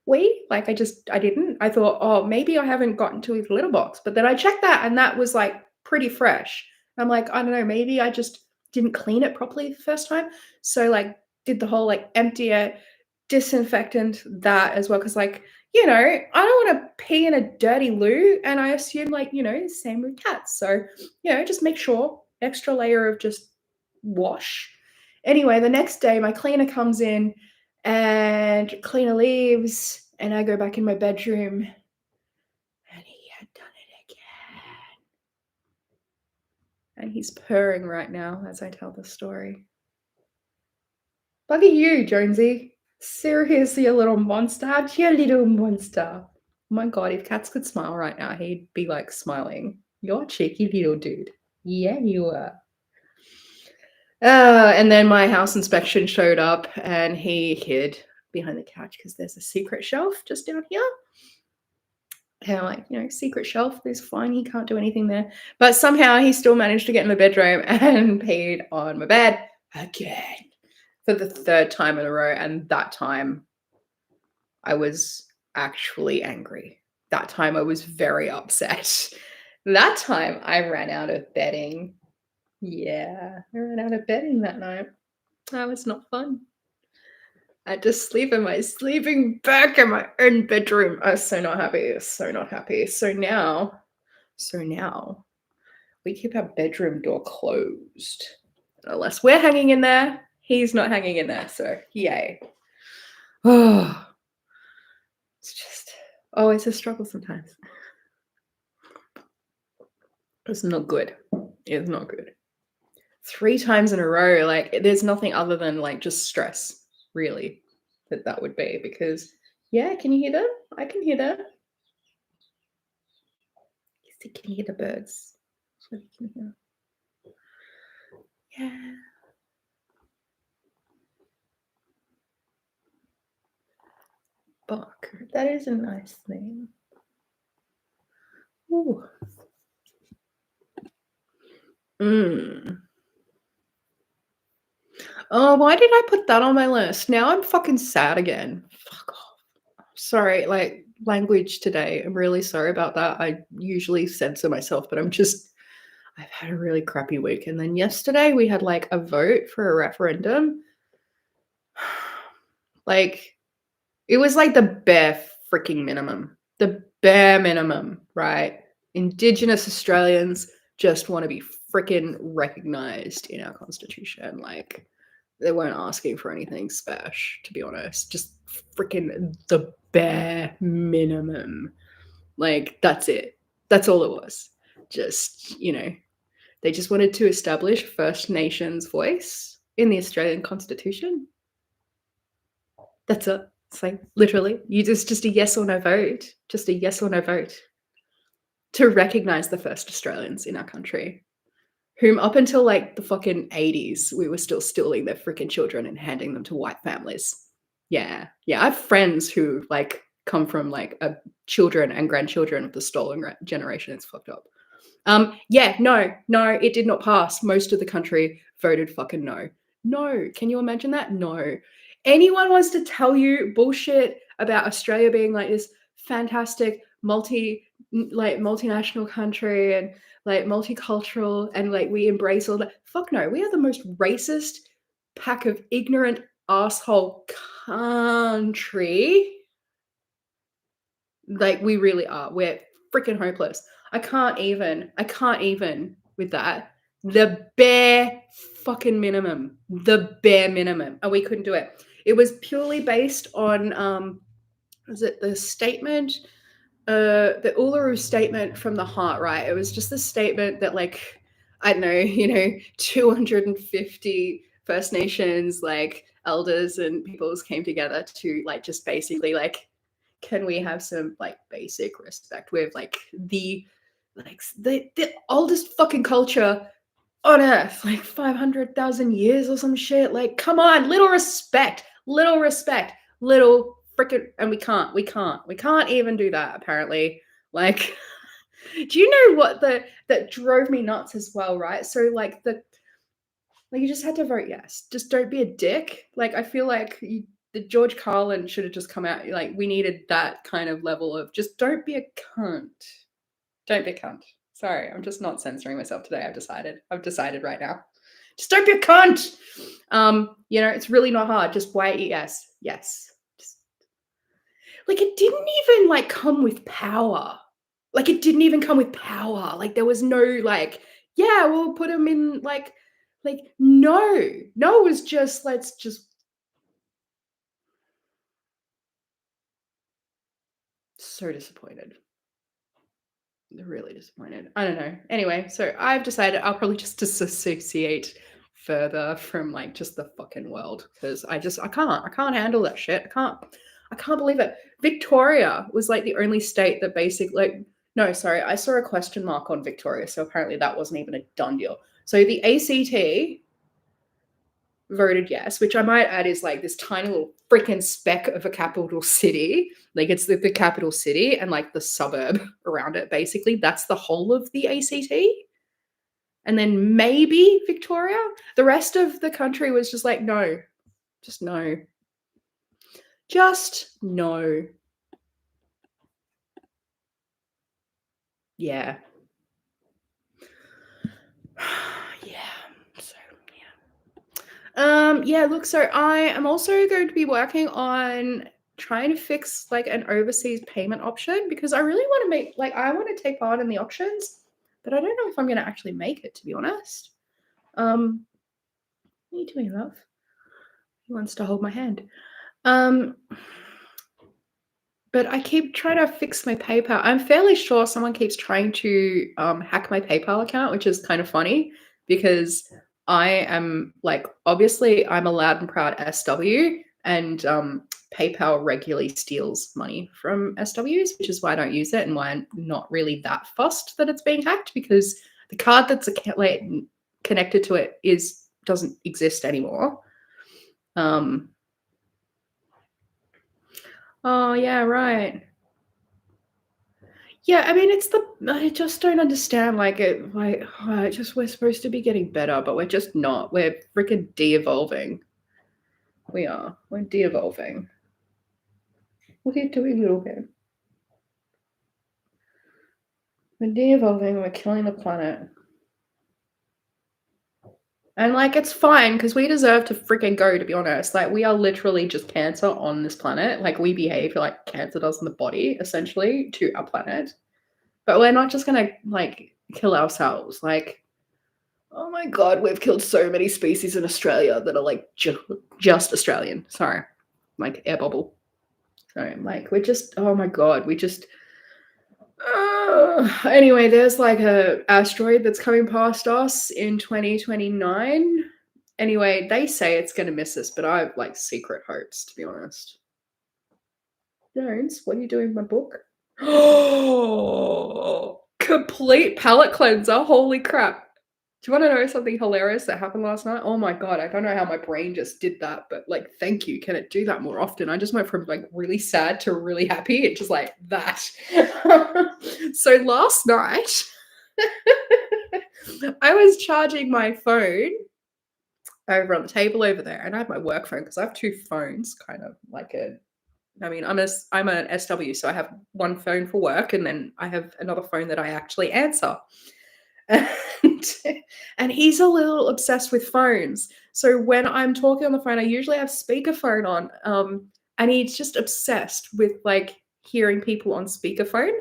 Like I didn't. I thought, oh, maybe I haven't gotten to his litter box. But then I checked that and that was like pretty fresh. I'm like, I don't know, maybe I just didn't clean it properly the first time. So like did the whole like empty it, disinfectant that as well. Cause like, I don't want to pee in a dirty loo. And I assume like, same with cats. So, just make sure extra layer of just wash. Anyway, the next day my cleaner comes in and cleaner leaves and I go back in my bedroom and he had done it again. And he's purring right now as I tell the story. Look at you, Jonesy. Seriously, you little monster. You little monster. Oh my God, if cats could smile right now, he'd be like smiling. You're a cheeky little dude. Yeah, you are. And then my house inspection showed up and he hid behind the couch because there's a secret shelf just down here. And I'm like, secret shelf is fine. He can't do anything there. But somehow he still managed to get in the bedroom and peed on my bed again for the third time in a row. And that time I was actually angry. That time I was very upset. That time I ran out of bedding. Yeah, I ran out of bedding that night. That was not fun. I had to sleep in my sleeping bag in my own bedroom. I was so not happy. So not happy. So now we keep our bedroom door closed. Unless we're hanging in there, he's not hanging in there. So yay. Oh, it's a struggle sometimes. It's not good. It's not good. 3 times in a row, like there's nothing other than like just stress, really, that would be. Because yeah, can you hear them? I can hear them. Can you hear the birds? So you can hear. Yeah. Buck. That is a nice name. Ooh. Oh, why did I put that on my list? Now I'm fucking sad again. Fuck off. Sorry, like language today. I'm really sorry about that. I usually censor myself, but I've had a really crappy week. And then yesterday we had like a vote for a referendum. Like, it was like the bare freaking minimum. The bare minimum, right? Indigenous Australians just want to be freaking recognized in our constitution. Like, they weren't asking for anything special, to be honest. Just freaking the bare minimum. Like, that's it. That's all it was. Just, they just wanted to establish First Nations voice in the Australian Constitution. That's it. It's like, literally, you just a yes or no vote. Just a yes or no vote to recognize the first Australians in our country, whom up until like the fucking 80s, we were still stealing their freaking children and handing them to white families. Yeah. Yeah. I have friends who like come from like children and grandchildren of the stolen generation. It's fucked up. Yeah, no, it did not pass. Most of the country voted fucking no. No. Can you imagine that? No. Anyone wants to tell you bullshit about Australia being like this fantastic multinational country and like multicultural and like we embrace all that. Fuck no. We are the most racist pack of ignorant asshole country. Like, we really are. We're freaking hopeless. I can't even with that. The bare fucking minimum. The bare minimum. And we couldn't do it. It was purely based on was it the statement? The Uluru Statement from the Heart, right? It was just the statement that, like, I don't know, 250 First Nations, like, elders and peoples came together to, like, just basically, like, can we have some, like, basic respect with, like, the oldest fucking culture on Earth, like 500,000 years or some shit. Like, come on, little respect, little freaking, and we can't even do that apparently. Like, do you know what that drove me nuts as well, right? So like you just had to vote yes. Just don't be a dick. Like, I feel like the George Carlin should have just come out. Like, we needed that kind of level of just don't be a cunt. Don't be a cunt. Sorry, I'm just not censoring myself today. I've decided right now. Just don't be a cunt. It's really not hard. Just why yes. Just, like, it didn't even like come with power. Like, it didn't even come with power. Like, there was no like, yeah, we'll put them in like no. It was just let's just. So disappointed. Really disappointed. I don't know. Anyway, so I've decided I'll probably just disassociate further from like just the fucking world because I can't handle that shit. I can't believe it. Victoria was like the only state that basically no, sorry, I saw a question mark on Victoria, so apparently that wasn't even a done deal. So the ACT voted yes, which I might add is like this tiny little freaking speck of a capital city. Like, it's the capital city and like the suburb around it, basically. That's the whole of the ACT. And then maybe Victoria. The rest of the country was just like, no. Just no. Just no. Yeah. Look, so I am also going to be working on trying to fix like an overseas payment option because I really want to I want to take part in the auctions, but I don't know if I'm going to actually make it, to be honest. What are you doing, love? He wants to hold my hand. But I keep trying to fix my PayPal. I'm fairly sure someone keeps trying to hack my PayPal account, which is kind of funny because I am like, obviously I'm a loud and proud SW, and PayPal regularly steals money from SWs, which is why I don't use it and why I'm not really that fussed that it's being hacked because the card that's connected to it doesn't exist anymore. Oh, yeah, right. Yeah, I mean, I just don't understand, we're supposed to be getting better, but we're just not. We're freaking de-evolving. We are. We're de-evolving. What are you doing, little kid? We're de-evolving and we're killing the planet. And, like, it's fine because we deserve to freaking go, to be honest. Like, we are literally just cancer on this planet. Like, we behave like cancer does in the body, essentially, to our planet. But we're not just gonna, like, kill ourselves. Like, Oh my god, we've killed so many species in Australia that are like just Australian. Sorry, like air bubble. Sorry, like we're just. Oh my god, we just. Anyway, there's like a asteroid that's coming past us in 2029. Anyway, they say it's going to miss us, but I have like secret hopes, to be honest. Jones, what are you doing with my book? Oh, complete palette cleanser. Holy crap. Do you want to know something hilarious that happened last night? Oh my god, I don't know how my brain just did that, but like, thank you. Can it do that more often? I just went from like really sad to really happy. It's just like that. So last night, I was charging my phone over on the table over there, and I have my work phone because I have two phones, kind of like a. I mean, I'm an SW, so I have one phone for work, and then I have another phone that I actually answer. And, and he's a little obsessed with phones. So when I'm talking on the phone, I usually have speakerphone on. And he's just obsessed with like hearing people on speakerphone.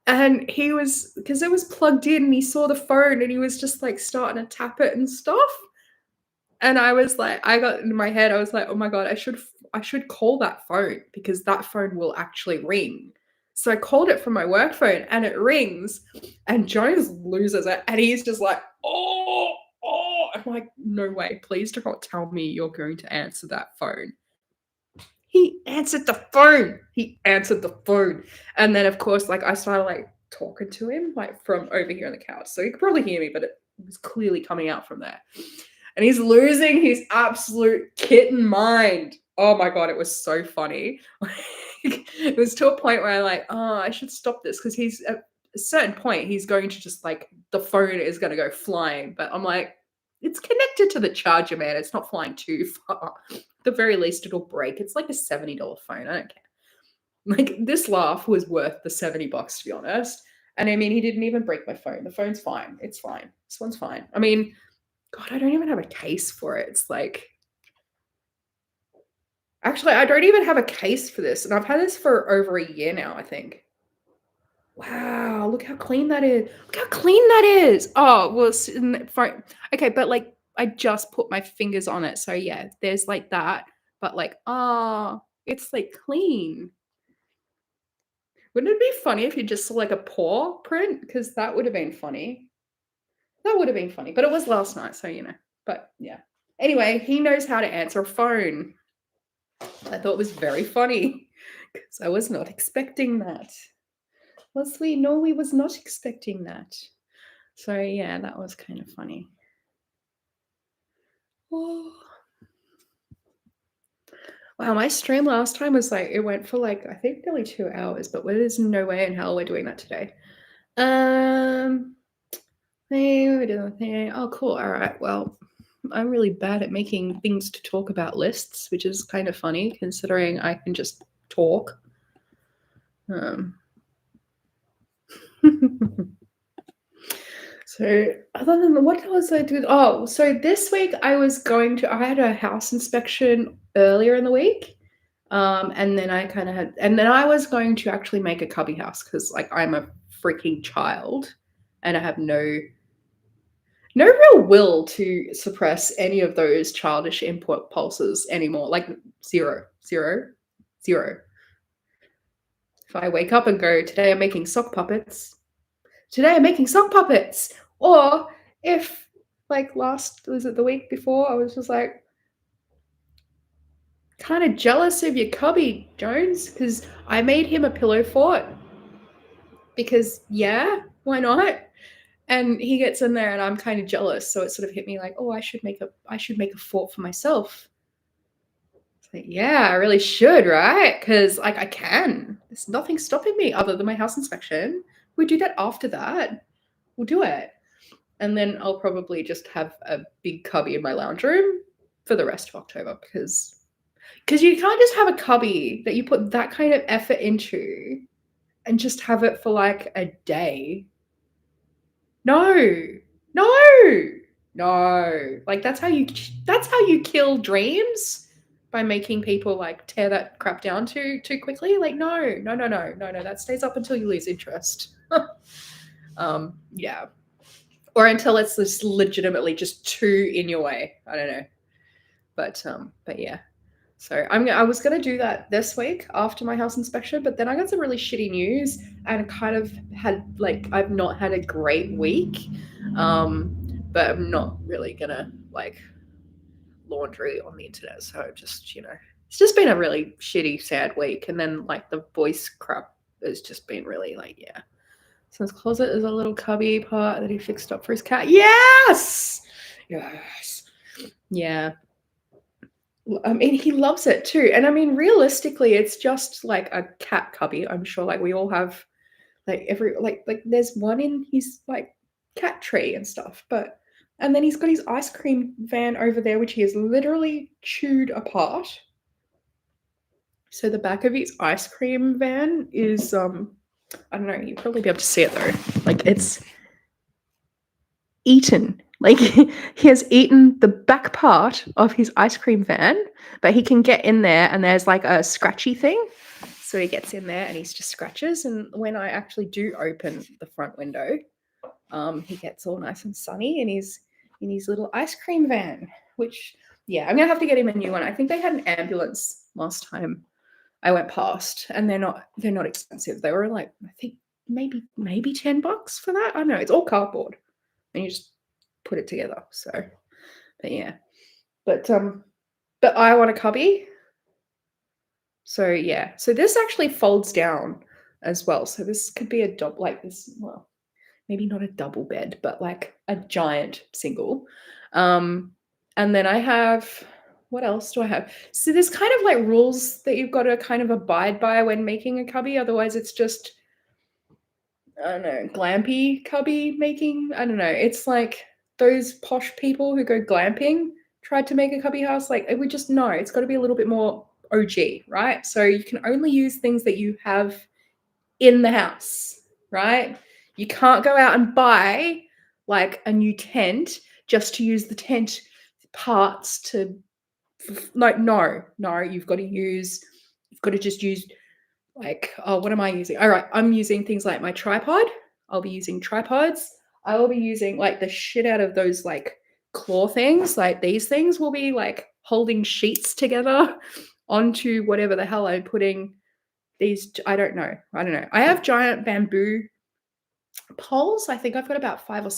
And he was, because it was plugged in, and he saw the phone and he was just like starting to tap it and stuff. And I was like, I got in my head, I was like, oh my god, I should call that phone because that phone will actually ring. So I called it from my work phone and it rings, and Jones loses it, and he's just like, oh, oh. I'm like, no way, please do not tell me you're going to answer that phone. He answered the phone. He answered the phone. And then of course, like I started like talking to him like from over here on the couch. So he could probably hear me, but it was clearly coming out from there. And he's losing his absolute kitten mind. Oh my god, it was so funny. It was to a point where I'm like, oh, I should stop this, because he's at a certain point he's going to just like, the phone is going to go flying. But I'm like, it's connected to the charger, man. It's not flying too far. At the very least, it'll break. It's like a $70 phone. I don't care. Like, this laugh was worth the $70, to be honest. And I mean, he didn't even break my phone. The phone's fine. It's fine. This one's fine. I mean, God, I don't even have a case for it. It's like, actually, I don't even have a case for this. And I've had this for over a year now, I think. Wow, look how clean that is. Look how clean that is. Oh, well, fine. Okay, but like, I just put my fingers on it. So yeah, there's like that. But like, it's like clean. Wouldn't it be funny if you just saw like a paw print? Because that would have been funny. That would have been funny. But it was last night, so you know. But yeah. Anyway, he knows how to answer a phone. I thought it was very funny because I was not expecting that. Leslie, no, we was not expecting that. So yeah, that was kind of funny. Oh. Wow, my stream last time was like, it went for like, I think nearly 2 hours, but there's no way in hell we're doing that today. Oh, cool. All right. Well, I'm really bad at making things to talk about lists, which is kind of funny considering I can just talk. So other than what was I doing? Oh, so this week I had a house inspection earlier in the week. And then I was going to actually make a cubby house because like I'm a freaking child and I have no real will to suppress any of those childish impulses anymore. Like zero. If I wake up and go, today I'm making sock puppets. Or if like was it the week before, I was just like kind of jealous of your cubby, Jones, because I made him a pillow fort. Because yeah, why not? And he gets in there and I'm kind of jealous. So it sort of hit me like, oh, I should make a fort for myself. It's like, yeah, I really should, right? Because like I can. There's nothing stopping me other than my house inspection. We do that after that. We'll do it. And then I'll probably just have a big cubby in my lounge room for the rest of October because you can't just have a cubby that you put that kind of effort into and just have it for like a day. No. Like that's how you kill dreams, by making people like tear that crap down too quickly. Like no. That stays up until you lose interest. Yeah. or until it's just legitimately just too in your way. I don't know. But yeah. So I was gonna do that this week after my house inspection, but then I got some really shitty news and kind of had like I've not had a great week. But I'm not really gonna like laundry on the internet. So just, it's just been a really shitty, sad week. And then like the voice crap has just been really like, yeah. So his closet is a little cubby part that he fixed up for his cat. Yes! Yes. Yeah. I mean, he loves it too. And I mean, realistically, it's just like a cat cubby. I'm sure like we all have like every like there's one in his like cat tree and stuff. But and then he's got his ice cream van over there, which he has literally chewed apart. So the back of his ice cream van is I don't know, you'll probably be able to see it though. Like it's eaten. Like he has eaten the back part of his ice cream van, but he can get in there and there's like a scratchy thing. So he gets in there and he's just scratches. And when I actually do open the front window, he gets all nice and sunny in his little ice cream van, which yeah, I'm gonna have to get him a new one. I think they had an ambulance last time I went past, and they're not expensive. They were like, I think maybe $10 for that. I don't know, it's all cardboard and you just put it together. So but yeah. But I want a cubby. So yeah. So this actually folds down as well. So this could be a double like this, well, maybe not a double bed, but like a giant single. And then I have, what else do I have? So there's kind of like rules that you've got to kind of abide by when making a cubby. Otherwise, it's just, I don't know, glampy cubby making. I don't know. It's like those posh people who go glamping tried to make a cubby house. Like we just know it's got to be a little bit more OG, right? So you can only use things that you have in the house, right? You can't go out and buy like a new tent just to use the tent parts to like no, you've got to just use like, oh, what am I using? All right, I'm using things like my tripod. I'll be using tripods. I will be using like the shit out of those like claw things. Like these things will be like holding sheets together onto whatever the hell I'm putting these. I don't know. I have giant bamboo poles. I think I've got about five or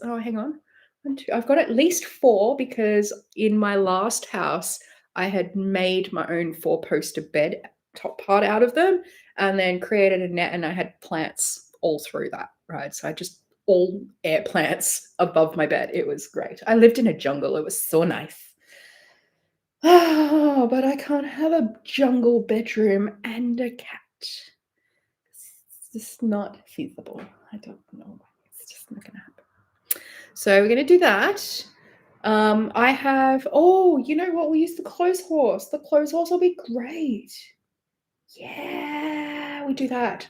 oh, hang on. One, two. I've got at least four because in my last house I had made my own four-poster bed top part out of them and then created a net and I had plants all through that, right? So I just all air plants above my bed. It was great. I lived in a jungle. It was so nice. Oh, but I can't have a jungle bedroom and a cat. It's just not feasible. I don't know. It's just not going to happen. So we're going to do that. I have, oh, you know what? We use the clothes horse. The clothes horse will be great. Yeah, we do that.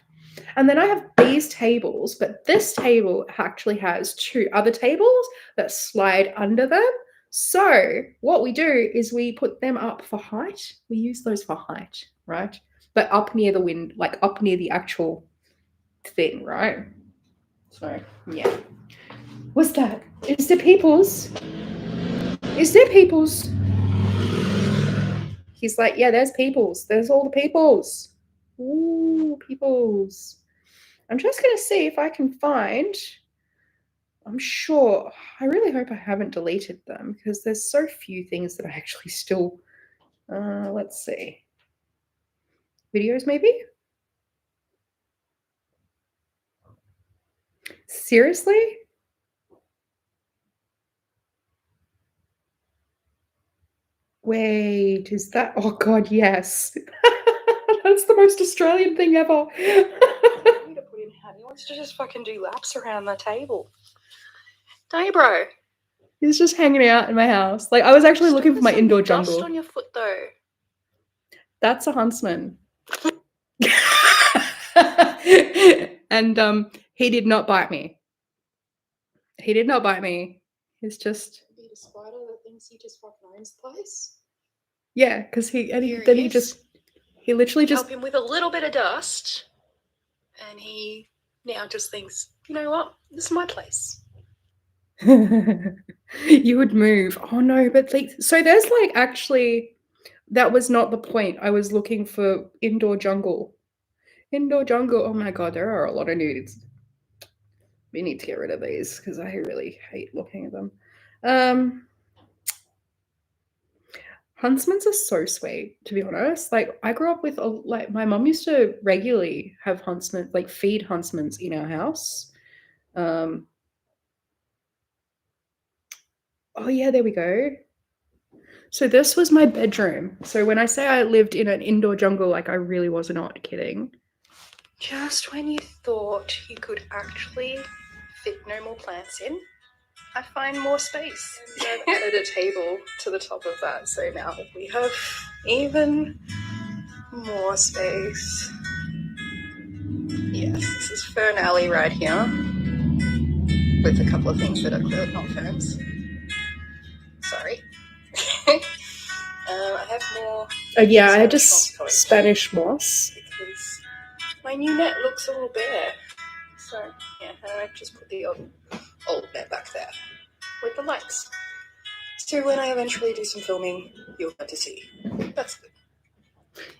And then I have these tables, but this table actually has two other tables that slide under them. So what we do is we put them up for height. We use those for height, right? But up near the wind, like up near the actual thing, right? So yeah. What's that? Is there peoples? Is there peoples? He's like, yeah, there's peoples. There's all the peoples. Ooh, peoples. I'm just going to see if I can find, I'm sure, I really hope I haven't deleted them because there's so few things that I actually still, let's see. Videos maybe? Seriously? Wait, is that, oh God, yes. That's the most Australian thing ever. He wants to just fucking do laps around the table. Don't you, bro? He's just hanging out in my house. Like, I was actually looking for my indoor jungle. Dust on your foot, though. That's a huntsman. And he did not bite me. He did not bite me. He's just a spider that thinks he just fucking owns the place. Yeah, because he literally just help him with a little bit of dust, and he now just thinks, you know what, this is my place. You would move. Oh no, but like, so there's like actually that was not the point. I was looking for indoor jungle. Indoor jungle. Oh my god, there are a lot of nudes. We need to get rid of these because I really hate looking at them. Um, Huntsmans are so sweet, to be honest. Like I grew up with like my mom used to regularly have huntsmen, like feed huntsmans in our house. Um, oh yeah, there we go. So this was my bedroom. So when I say I lived in an indoor jungle, like I really was not kidding. Just when you thought you could actually fit no more plants in, I find more space. And I've added a table to the top of that, so now we have even more space. Yes, this is Fern Alley right here, with a couple of things that are clear, not ferns. Sorry. I have more. Yeah, I had just Spanish moss because my new net looks a little bare. So yeah, I just put the old net back there with the lights. So when I eventually do some filming, you'll get to see. That's good.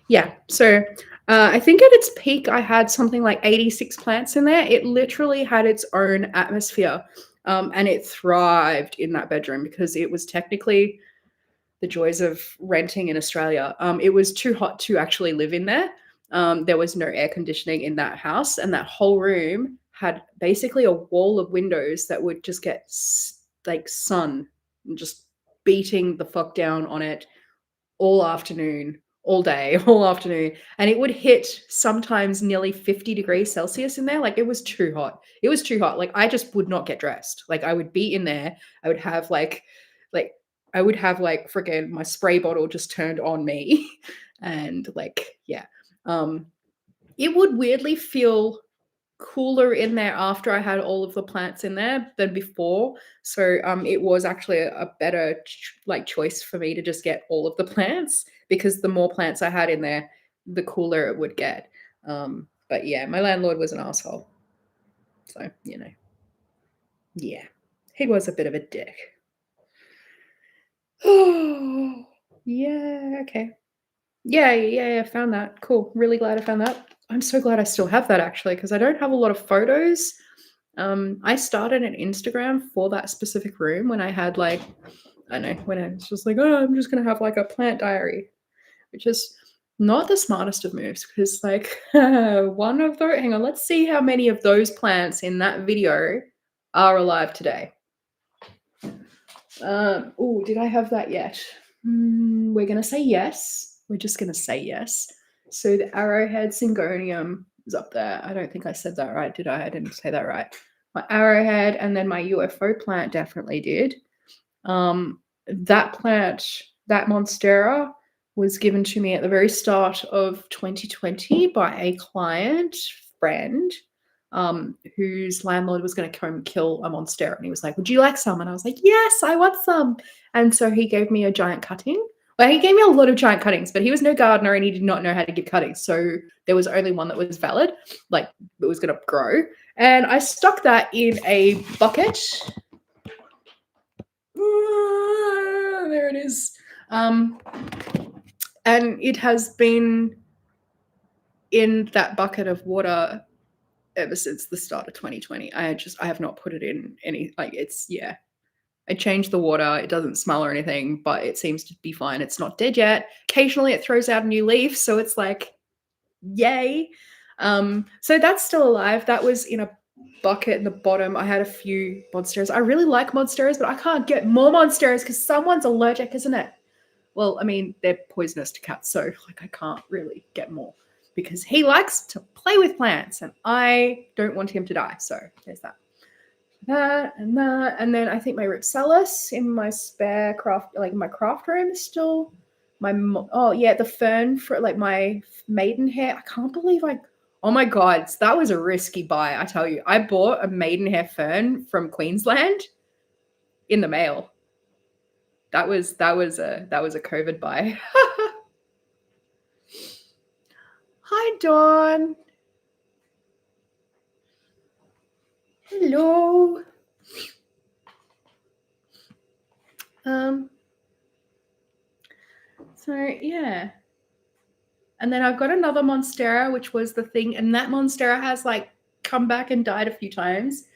Yeah, so I think at its peak, I had something like 86 plants in there. It literally had its own atmosphere, and it thrived in that bedroom because it was technically the joys of renting in Australia. It was too hot to actually live in there. There was no air conditioning in that house, and that whole room had basically a wall of windows that would just get like sun just beating the fuck down on it all afternoon, all day, all afternoon. And it would hit sometimes nearly 50 degrees Celsius in there. Like it was too hot. It was too hot. Like I just would not get dressed. Like I would be in there. I would have like I would have like friggin' my spray bottle just turned on me. And like, yeah. It would weirdly feel cooler in there after I had all of the plants in there than before. So it was actually a better like choice for me to just get all of the plants because the more plants I had in there, the cooler it would get. But yeah, my landlord was an asshole. So, you know. Yeah. He was a bit of a dick. Oh, yeah, okay. Yeah, found that. Cool. Really glad I found that. I'm so glad I still have that actually, because I don't have a lot of photos. I started an Instagram for that specific room when I had like, I don't know, when I was just like, oh, I'm just gonna have like a plant diary, which is not the smartest of moves because like one of those, hang on, let's see how many of those plants in that video are alive today. Oh, did I have that yet? We're gonna say yes. We're just gonna say yes. So the arrowhead syngonium is up there. I don't think I said that right, did I? I didn't say that right. My arrowhead and then my UFO plant definitely did. That plant, that monstera, was given to me at the very start of 2020 by a client friend whose landlord was going to come kill a monstera. And he was like, would you like some? And I was like, yes, I want some. And so he gave me a giant cutting. Well, he gave me a lot of giant cuttings, but he was no gardener and he did not know how to give cuttings. So there was only one that was valid, like it was going to grow. And I stuck that in a bucket. There it is. And it has been in that bucket of water ever since the start of 2020. I have not put it in any, like it's, yeah. I changed the water. It doesn't smell or anything, but it seems to be fine. It's not dead yet. Occasionally it throws out a new leaf, so it's like, yay. So that's still alive. That was in a bucket in the bottom. I had a few monsteras. I really like monsteras, but I can't get more monsteras because someone's allergic, isn't it? Well, I mean, they're poisonous to cats, so like I can't really get more because he likes to play with plants and I don't want him to die. So there's that. That. And then I think my Ripsalis in my spare craft, like my craft room is still oh yeah, the fern for like my maidenhair. I can't believe oh my god, that was a risky buy, I tell you. I bought a maidenhair fern from Queensland in the mail. That was a COVID buy. Hi, Dawn. Hello. Um, so yeah. And then I've got another Monstera, which was the thing, and that Monstera has like come back and died a few times.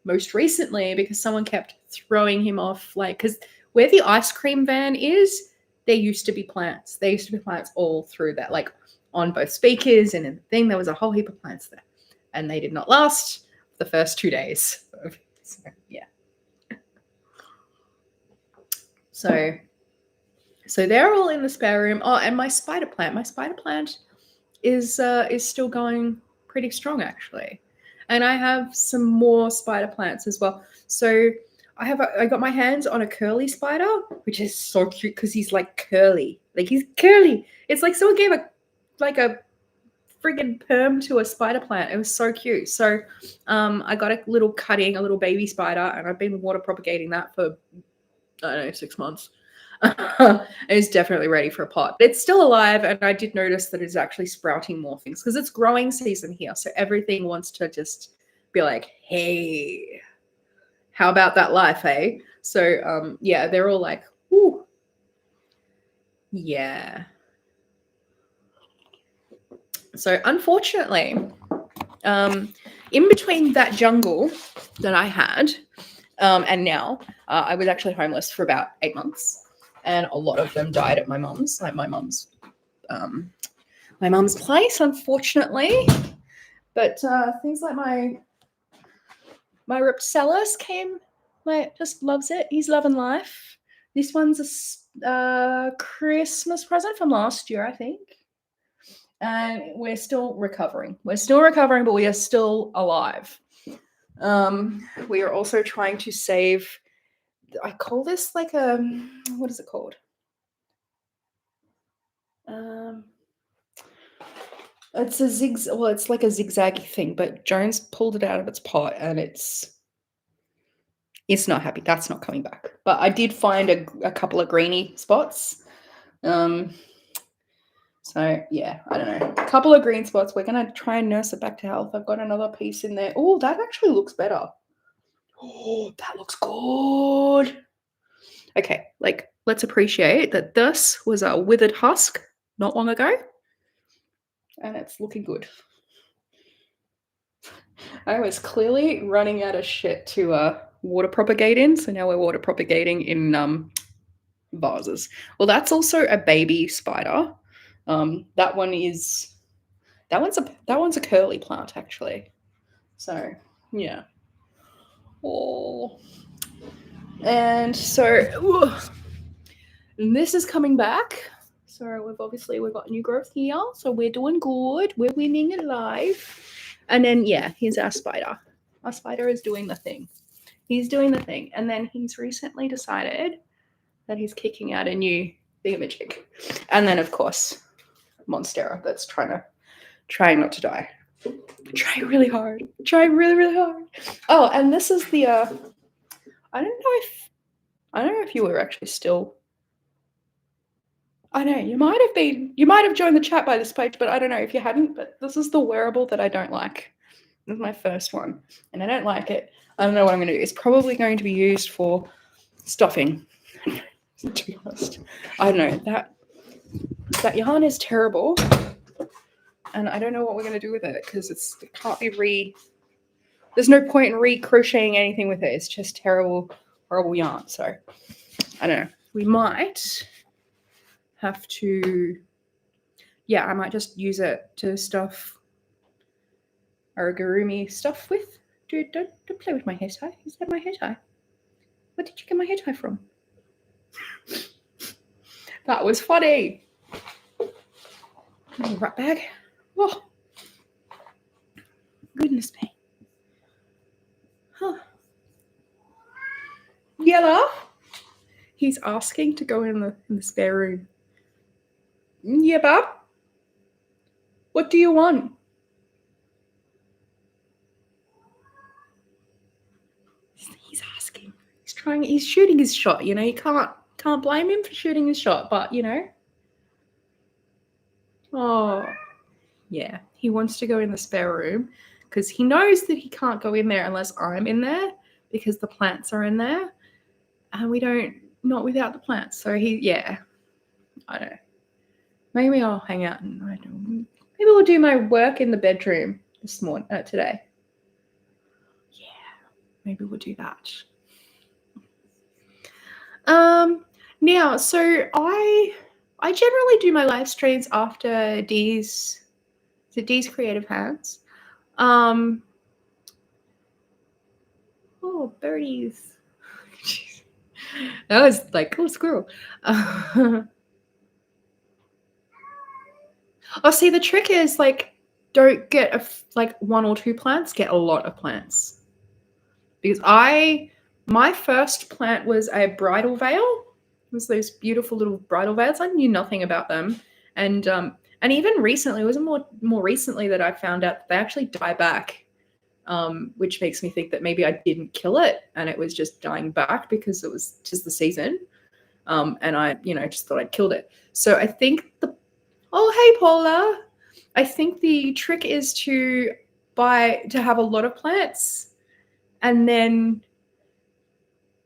Most recently, because someone kept throwing him off, like, because where the ice cream van is, there used to be plants. There used to be plants all through that, like on both speakers and in the thing. There was a whole heap of plants there, and they did not last the first 2 days. So, yeah. So they're all in the spare room. Oh, and my spider plant. My spider plant is still going pretty strong actually, and I have some more spider plants as well. So I got my hands on a curly spider, which is so cute because he's like curly, like he's curly. It's like someone gave a friggin' perm to a spider plant. It was so cute. So I got a little cutting, a little baby spider, and I've been water propagating that for I don't know 6 months. It's definitely ready for a pot. It's still alive, and I did notice that it's actually sprouting more things because it's growing season here. So everything wants to just be like, hey, how about that life, eh? So yeah, they're all like, ooh, yeah. So unfortunately, in between that jungle that I had and now, I was actually homeless for about 8 months. And a lot of them died at my mum's, like my mum's place, unfortunately. But things like my Ripcellus came, like, just loves it. He's loving life. This one's a Christmas present from last year, I think. And we're still recovering. We're still recovering, but we are still alive. We are also trying to save. I call this like a, what is it called? It's a well, it's like a zigzaggy thing, but Jones pulled it out of its pot and it's not happy. That's not coming back. But I did find a couple of greeny spots. So yeah, I don't know. A couple of green spots. We're gonna try and nurse it back to health. I've got another piece in there. Oh, that actually looks better. Oh, that looks good. Okay, like, let's appreciate that this was a withered husk not long ago. And it's looking good. I was clearly running out of shit to water propagate in, so now we're water propagating in vases. Well, that's also a baby spider. That one's a curly plant actually. So yeah. Oh, and so and this is coming back. So we've got new growth here. So we're doing good. We're winning at life. And then yeah, here's our spider. Our spider is doing the thing. He's doing the thing. And then he's recently decided that he's kicking out a new thingamajig. And then of course, Monstera that's trying not to die. Trying really hard. Trying really, really hard. Oh, and this is the I don't know if you were actually still. I know you might have joined the chat by this page, but I don't know if you hadn't. But this is the wearable that I don't like. This is my first one, and I don't like it. I don't know what I'm going to do. It's probably going to be used for stuffing. To be honest, I don't know that yarn is terrible, and I don't know what we're going to do with it because it can't be There's no point in re-crocheting anything with it. It's just terrible, horrible yarn. So I don't know. We might have to, yeah, I might just use it to stuff origami stuff with. Dude, don't play with my hair tie. Is that my hair tie? Where did you get my hair tie from? That was funny. Little rat bag. Oh, goodness me. Huh. Yellow. He's asking to go in the spare room. Yeah, Bob. What do you want? He's asking. He's shooting his shot, you know. You can't blame him for shooting his shot, but you know. Oh, yeah. He wants to go in the spare room because he knows that he can't go in there unless I'm in there because the plants are in there. And we don't not without the plants. So yeah, I don't know. Maybe I'll hang out and I don't know. Maybe we'll do my work in the bedroom today. Yeah, maybe we'll do that. Now, so I generally do my live streams after Dee's Creative Hands. Oh, birdies. That was like, oh, squirrel. Oh, see, the trick is like, don't get like 1 or 2 plants, get a lot of plants. Because my first plant was a bridal veil. It was those beautiful little bridal veils. I knew nothing about them. And even recently, it wasn't more recently that I found out that they actually die back. Which makes me think that maybe I didn't kill it and it was just dying back because it was just the season. And I, just thought I'd killed it. So I think oh, hey, Paula. I think the trick is to have a lot of plants, and then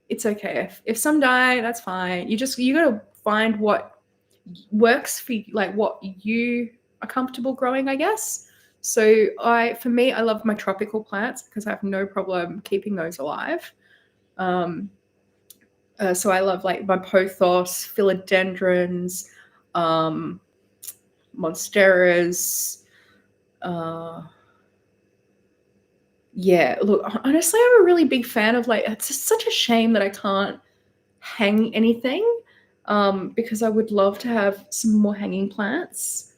it's okay. If some die, that's fine. You got to find what works for you, like what you are comfortable growing, I guess. So for me, I love my tropical plants because I have no problem keeping those alive. So I love like my pothos, philodendrons, monsteras. Yeah, look, honestly, I'm a really big fan of like, it's just such a shame that I can't hang anything, because I would love to have some more hanging plants,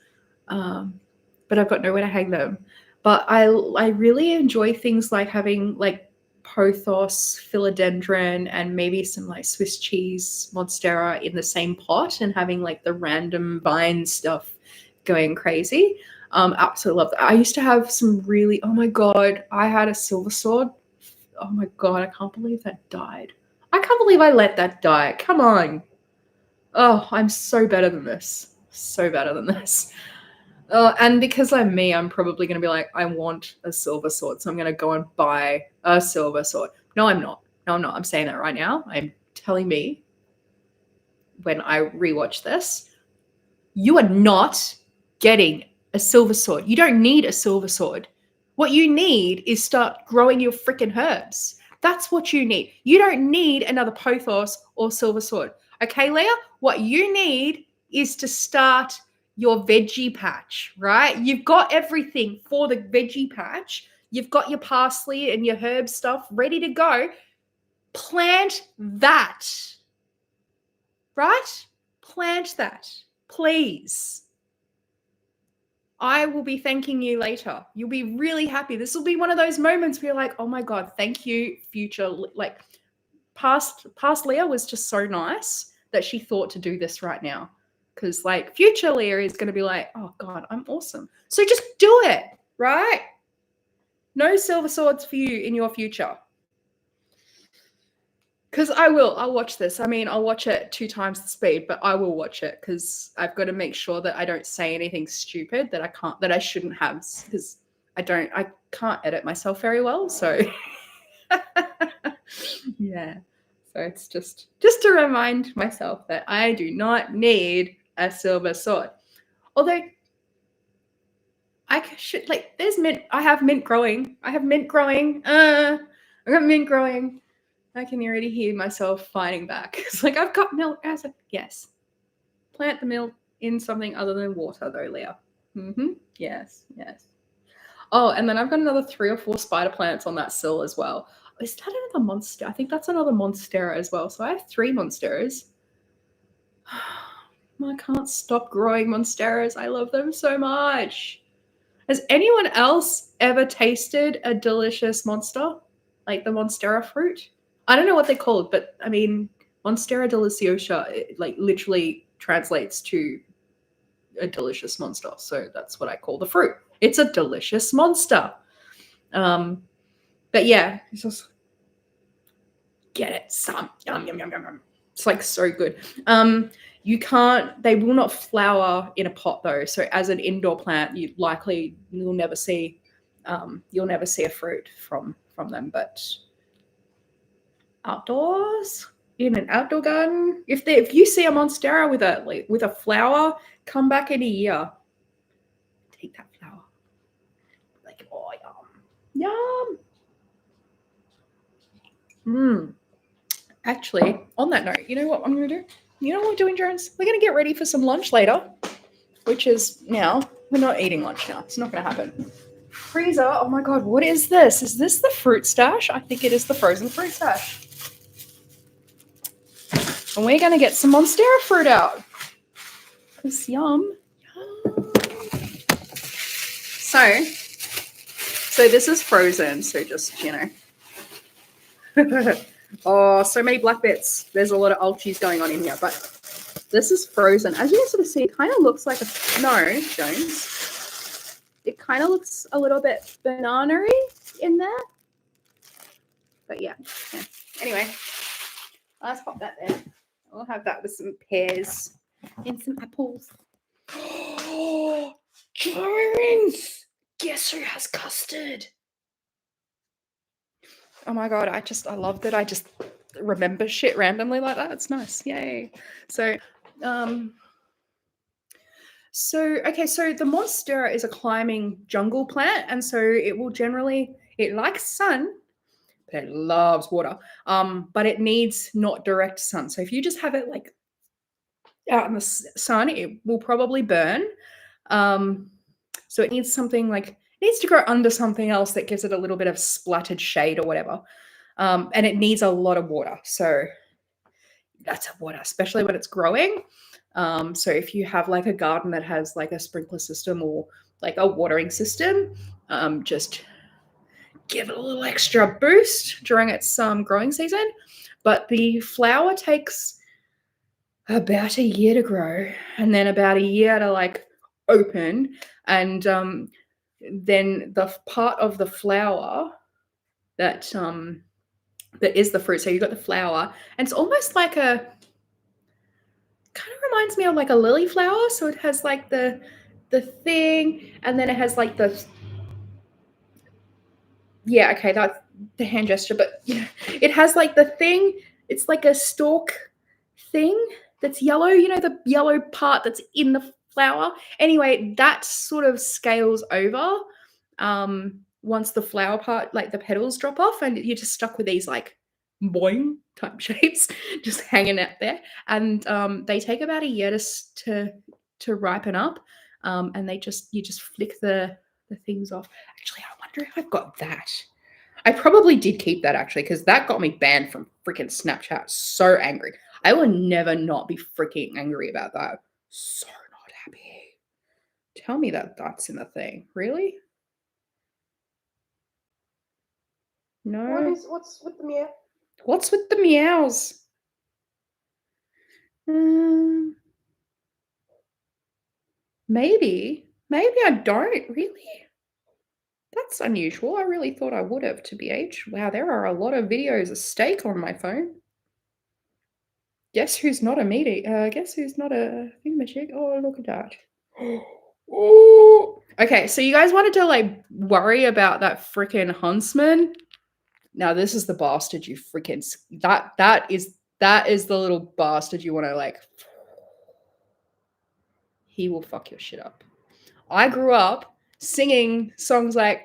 but I've got nowhere to hang them. But I really enjoy things like having like pothos, philodendron, and maybe some like Swiss cheese monstera in the same pot, and having like the random vine stuff going crazy. Absolutely love that. I used to have some really, oh my god, I had a silver sword. Oh my god, I can't believe that died. I can't believe I let that die. Come on. Oh, I'm so better than this. So better than this. And because I'm me, I'm probably going to be like, I want a silver sword, so I'm going to go and buy a silver sword. No, I'm not. No, I'm not. I'm saying that right now. I'm telling me when I rewatch this, you are not getting a silver sword. You don't need a silver sword. What you need is start growing your freaking herbs. That's what you need. You don't need another pothos or silver sword. Okay, Leah? What you need is to start your veggie patch, right? You've got everything for the veggie patch. You've got your parsley and your herb stuff ready to go. Plant that, right? Plant that, please. I will be thanking you later. You'll be really happy. This will be one of those moments where you're like, oh my God, thank you, future. Like past Leah was just so nice that she thought to do this right now. Because like future Leah is going to be like, oh God, I'm awesome. So just do it, right? No silver swords for you in your future. Because I'll watch this. I mean, I'll watch it 2 times the speed, but I will watch it because I've got to make sure that I don't say anything stupid that I shouldn't have, because I can't edit myself very well. So yeah. So it's just to remind myself that I do not need a silver sword. Although I should, like, there's mint. I have mint growing. I got mint growing. I can already hear myself fighting back. It's like, I've got milk. I was like, yes. Plant the milk in something other than water, though, Leah. Mm-hmm. Yes. Oh, and then I've got another 3 or 4 spider plants on that sill as well. Is that another monster? I think that's another monstera as well. So I have 3 monsteras. I can't stop growing monsteras. I love them so much. Has anyone else ever tasted a delicious monster? Like the monstera fruit? I don't know what they're called, but I mean, Monstera deliciosa, like literally translates to a delicious monster. So that's what I call the fruit. It's a delicious monster. But yeah, it's just get it some yum yum yum yum yum. It's like so good. They will not flower in a pot though. So as an indoor plant, you'll never see a fruit from them. But outdoors, in an outdoor garden. If you see a monstera with a flower, come back in a year. Take that flower. Like, oh, yum. Yum. Actually, on that note, you know what I'm going to do? You know what we're doing, Jones? We're going to get ready for some lunch later, which is now. We're not eating lunch now. It's not going to happen. Freezer. Oh my God, what is this? Is this the fruit stash? I think it is the frozen fruit stash. And we're going to get some monstera fruit out. It's yum. So this is frozen. So just, you know. Oh, so many black bits. There's a lot of ulchies going on in here, but this is frozen. As you can sort of see, it kind of looks like no, Jones. It kind of looks a little bit banana-y in there. But yeah. Anyway, let's pop that there. We'll have that with some pears and some apples. Oh, Jones! Guess who has custard? Oh my God, I love that I just remember shit randomly like that. It's nice. Yay. So okay, so the monstera is a climbing jungle plant, and so it likes sun, but it loves water. But it needs not direct sun. So if you just have it like out in the sun, it will probably burn. So it needs something like, it needs to grow under something else that gives it a little bit of splattered shade or whatever. And it needs a lot of water. So that's a water, especially when it's growing. So if you have like a garden that has like a sprinkler system or like a watering system, just give it a little extra boost during its growing season. But the flower takes about a year to grow, and then about a year to like open, and then the part of the flower that that is the fruit. So you've got the flower, and it's almost like kind of reminds me of like a lily flower. So it has like the thing, and then it has like the okay, that's the hand gesture, but yeah, it has like the thing. It's like a stalk thing that's yellow. You know, the yellow part that's in the flower. Anyway, that sort of scales over once the flower part, like the petals drop off, and you're just stuck with these like boing type shapes just hanging out there. And they take about a year to ripen up, and you just flick the things off. Actually, I wonder if I've got that. I probably did keep that actually, because that got me banned from freaking Snapchat. So angry. I will never not be freaking angry about that. So not happy. Tell me that that's in the thing. Really? No. What's with the meow? What's with the meows? Maybe. Maybe I don't. Really? That's unusual. I really thought I would have, to BH. Wow, there are a lot of videos of steak on my phone. Guess who's not a meaty? Guess who's not a thingamajig? Oh, look at that. Oh. Okay, so you guys wanted to like worry about that freaking huntsman. Now this is the bastard you freaking that is the little bastard you want to like. He will fuck your shit up. I grew up singing songs like,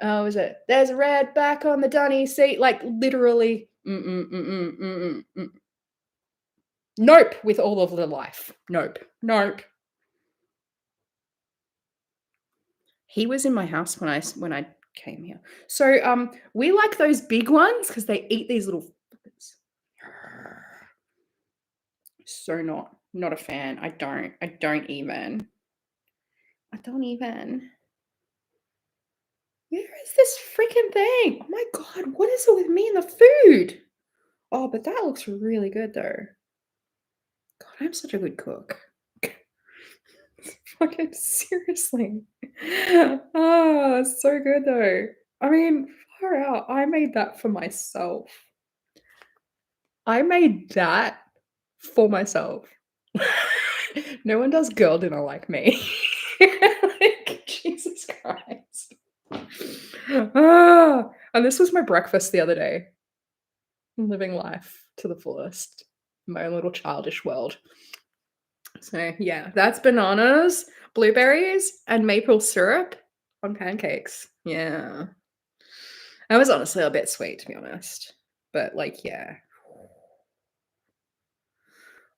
was it? There's a red back on the dunny seat, like literally. Nope, with all of the life. Nope. He was in my house when I came here. So we like those big ones because they eat these little fuckers. So not a fan. I don't even. Where is this freaking thing? Oh my God, what is it with me and the food? Oh, but that looks really good though. God, I'm such a good cook. Fucking seriously. Oh, that's so good though. I mean, far out. I made that for myself. I made that for myself. No one does girl dinner like me. Like, Jesus Christ. And this was my breakfast the other day. Living life. to the fullest. My own little childish world. So yeah, that's bananas, blueberries, and maple syrup on pancakes. Yeah. That was honestly a bit sweet, to be honest. But like, yeah.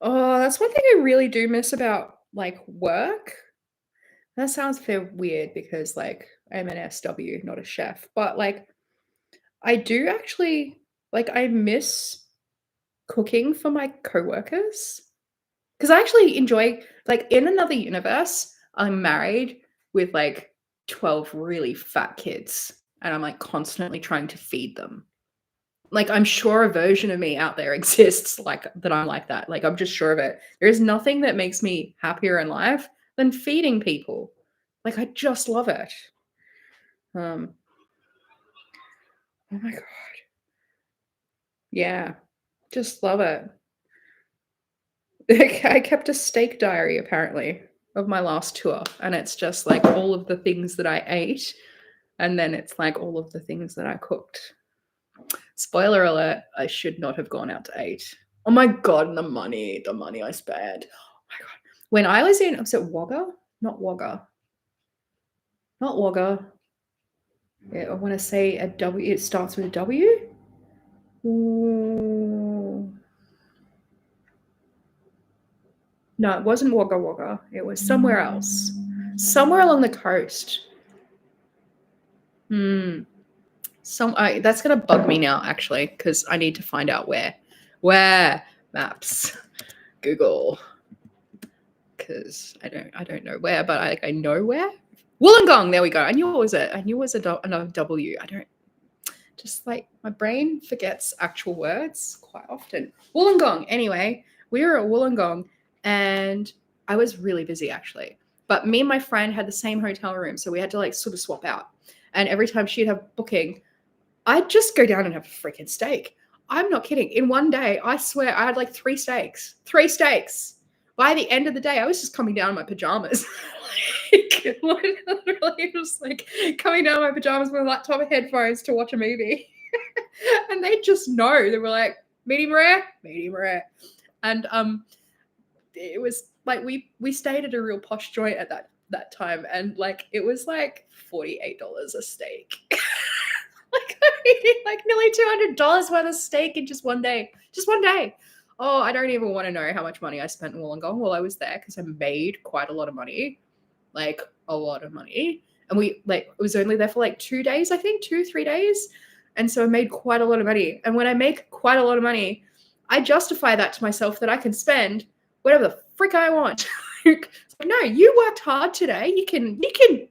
Oh, that's one thing I really do miss about like work. That sounds fair weird because like I'm an SW, not a chef. But like I do actually like I miss cooking for my coworkers. Because I actually enjoy, like, in another universe, I'm married with like 12 really fat kids, and I'm like constantly trying to feed them. Like, I'm sure a version of me out there exists like that. I'm like that. Like, I'm just sure of it. There is nothing that makes me happier in life than feeding people. Like, I just love it. Um, oh my God. Yeah, just love it. I kept a steak diary apparently of my last tour, and it's just like all of the things that I ate, and then it's like all of the things that I cooked. Spoiler alert, I should not have gone out to eat. Oh my God, and the money I spent. Oh my God. When I was it Wagga? Not Wagga. Not Wagga. Yeah, I want to say a W. It starts with a W. Ooh. No, it wasn't Wagga Wagga. It was somewhere else. Somewhere along the coast. Hmm. That's gonna bug me now, actually, because I need to find out where. Where maps, Google, because I don't know where, but I know where. Wollongong. There we go. I knew it was another W. I don't just like my brain forgets actual words quite often. Wollongong. Anyway, we were at Wollongong, and I was really busy actually. But me and my friend had the same hotel room, so we had to like sort of swap out. And every time she'd have booking, I'd just go down and have a freaking steak. I'm not kidding. In one day, I swear I had like 3 steaks. 3 steaks. By the end of the day, I was just coming down in my pajamas. Like, literally just like coming down in my pajamas with a laptop and headphones to watch a movie. And they just know. They were like, medium rare, medium rare. And it was like we stayed at a real posh joint at that time, and like it was like $48 a steak. Like I eating like nearly $200 worth of steak in just one day. Just one day. Oh, I don't even want to know how much money I spent in Wollongong while I was there, because I made quite a lot of money. Like a lot of money. And we like it was only there for like 2 days, I think, 2, 3 days. And so I made quite a lot of money. And when I make quite a lot of money, I justify that to myself that I can spend whatever the frick I want. No, you worked hard today. You can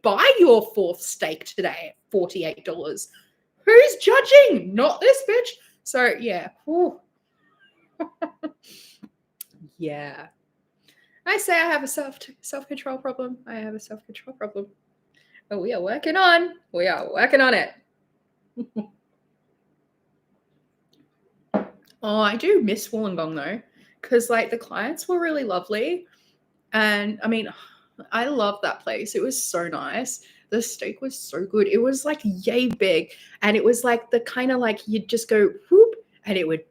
buy your 4th steak today at $48. Who's judging? Not this bitch. So yeah. Yeah. I say I have a self-control problem. I have a self-control problem. But we are working on. We are working on it. Oh, I do miss Wollongong though, because like the clients were really lovely. And I mean, I love that place. It was so nice. The steak was so good. It was like yay big. And it was like the kind of like you'd just go whoop and it would,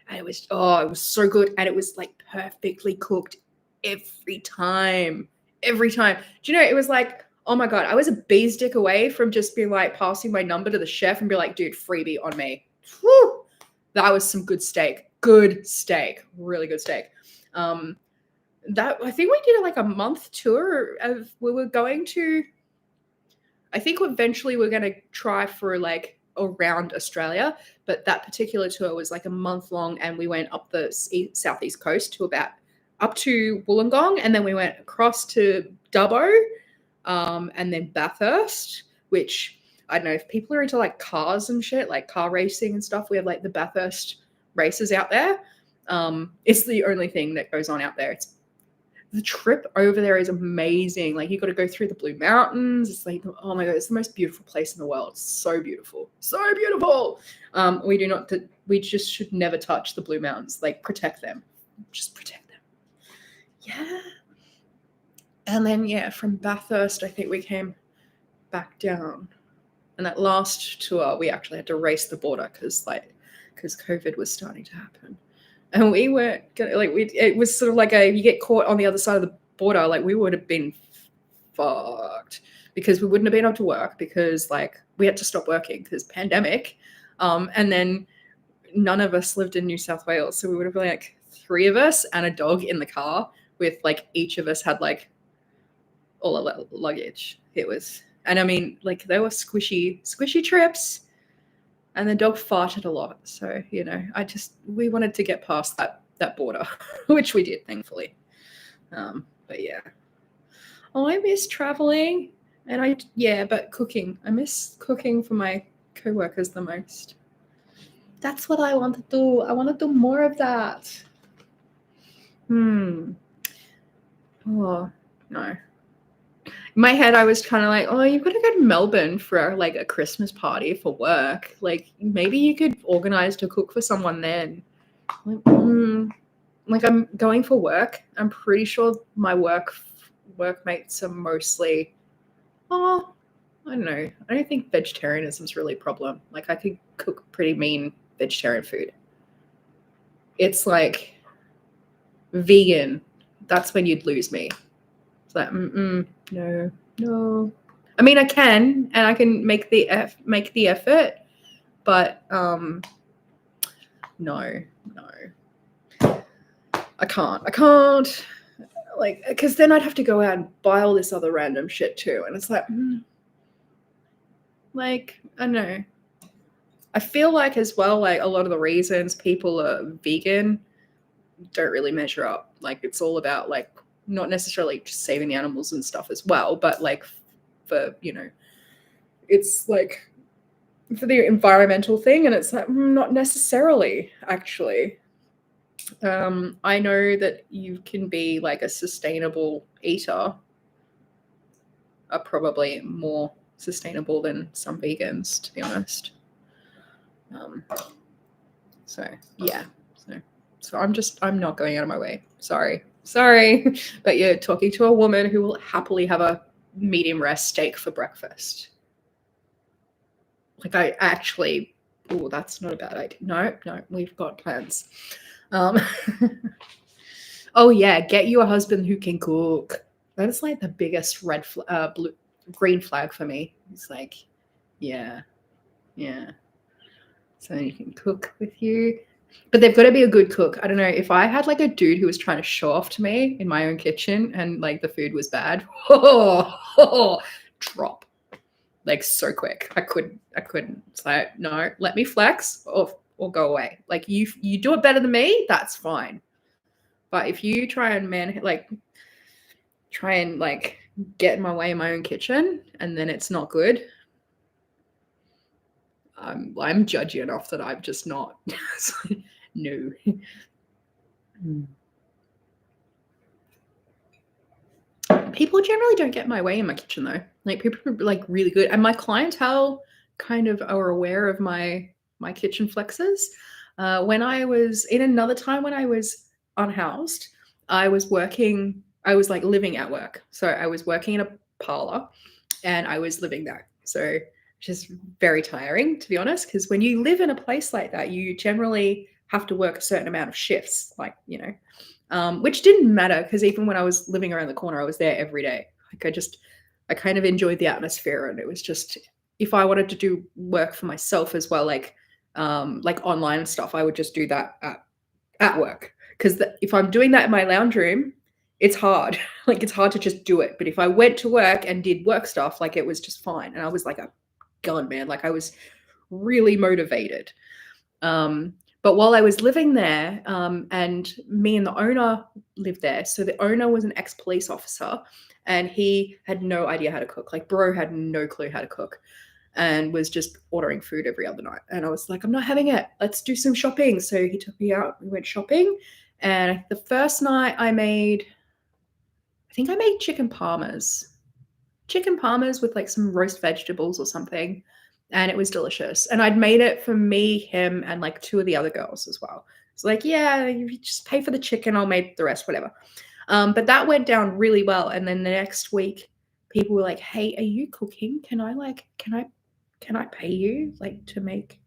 and it was, oh, it was so good. And it was like perfectly cooked every time. Every time. Do you know, it was like, oh my God, I was a bee's dick away from just being like passing my number to the chef and be like, dude, freebie on me. Whew, that was some good steak. Good steak. Really good steak. That I think we did like a month tour of we were going to, I think eventually we're going to try for like around Australia, but that particular tour was like a month long, and we went up the southeast coast to about up to Wollongong, and then we went across to Dubbo, and then Bathurst, which I don't know if people are into like cars and shit, like car racing and stuff. We have like the Bathurst races out there. It's the only thing that goes on out there. The trip over there is amazing. Like you got to go through the Blue Mountains. It's like, oh my God, it's the most beautiful place in the world. It's so beautiful. So beautiful. We just should never touch the Blue Mountains. Like protect them. Just protect them. Yeah. And then, yeah, from Bathurst, I think we came back down. And that last tour, we actually had to race the border because like because COVID was starting to happen. And we weren't gonna like it was sort of like a you get caught on the other side of the border, like we would have been fucked because we wouldn't have been able to work because like we had to stop working because pandemic. And then none of us lived in New South Wales. So we would have been like three of us and a dog in the car with like each of us had like all our luggage. It was, and I mean, like they were squishy trips, and the dog farted a lot. So we wanted to get past that border, which we did, thankfully. But yeah, oh, I miss traveling, and but cooking. I miss cooking for my co-workers the most. That's what I want to do. I want to do more of that. Oh no. In my head, I was kind of like, oh, you've got to go to Melbourne for like a Christmas party for work. Like maybe you could organize to cook for someone then. Like I'm going for work. I'm pretty sure my workmates are mostly, I don't know. I don't think vegetarianism is really a problem. Like I could cook pretty mean vegetarian food. It's like vegan. That's when you'd lose me. It's like, no. I mean, I can, and I can make the effort, but no. I can't. Like, because then I'd have to go out and buy all this other random shit too, and it's like, like I don't know. I feel like as well, like a lot of the reasons people are vegan don't really measure up. Like it's all about like not necessarily just saving the animals and stuff as well, but like for it's like for the environmental thing, and it's like not necessarily actually. I know that you can be like a sustainable eater, are probably more sustainable than some vegans, to be honest. So yeah, so I'm not going out of my way. Sorry, but you're talking to a woman who will happily have a medium rare steak for breakfast. Like I actually, that's not a bad idea. No, we've got plans. Oh yeah, get you a husband who can cook. That is like the biggest green flag for me. It's like, yeah. So you can cook with you, but they've got to be a good cook. I don't know, if I had like a dude who was trying to show off to me in my own kitchen and like the food was bad, drop. Like so quick. I couldn't. It's like, no, let me flex or go away. Like you do it better than me, that's fine. But if you try and get in my way in my own kitchen and then it's not good, I'm judgy enough that I'm just not. No. People generally don't get my way in my kitchen though. Like people are like really good, and my clientele kind of are aware of my kitchen flexes. When I was in another time when I was unhoused, I was like living at work. So I was working in a parlor and I was living there. So just very tiring, to be honest, because when you live in a place like that, you generally have to work a certain amount of shifts, like, which didn't matter because even when I was living around the corner, I was there every day. Like I kind of enjoyed the atmosphere, and it was just, if I wanted to do work for myself as well, like online stuff, I would just do that at work. Because if I'm doing that in my lounge room, it's hard. Like it's hard to just do it. But if I went to work and did work stuff, like it was just fine. And I was like a gun, man. Like I was really motivated. But while I was living there, and me and the owner lived there, so the owner was an ex-police officer, and he had no idea how to cook. Like, bro had no clue how to cook, and was just ordering food every other night. And I was like, I'm not having it. Let's do some shopping. So he took me out. We went shopping, and the first night I think I made chicken parmas with like some roast vegetables or something. And it was delicious. And I'd made it for me, him, and like two of the other girls as well. It's like, yeah, you just pay for the chicken, I'll make the rest, whatever. But that went down really well. And then the next week, people were like, hey, are you cooking? Can I pay you like to make?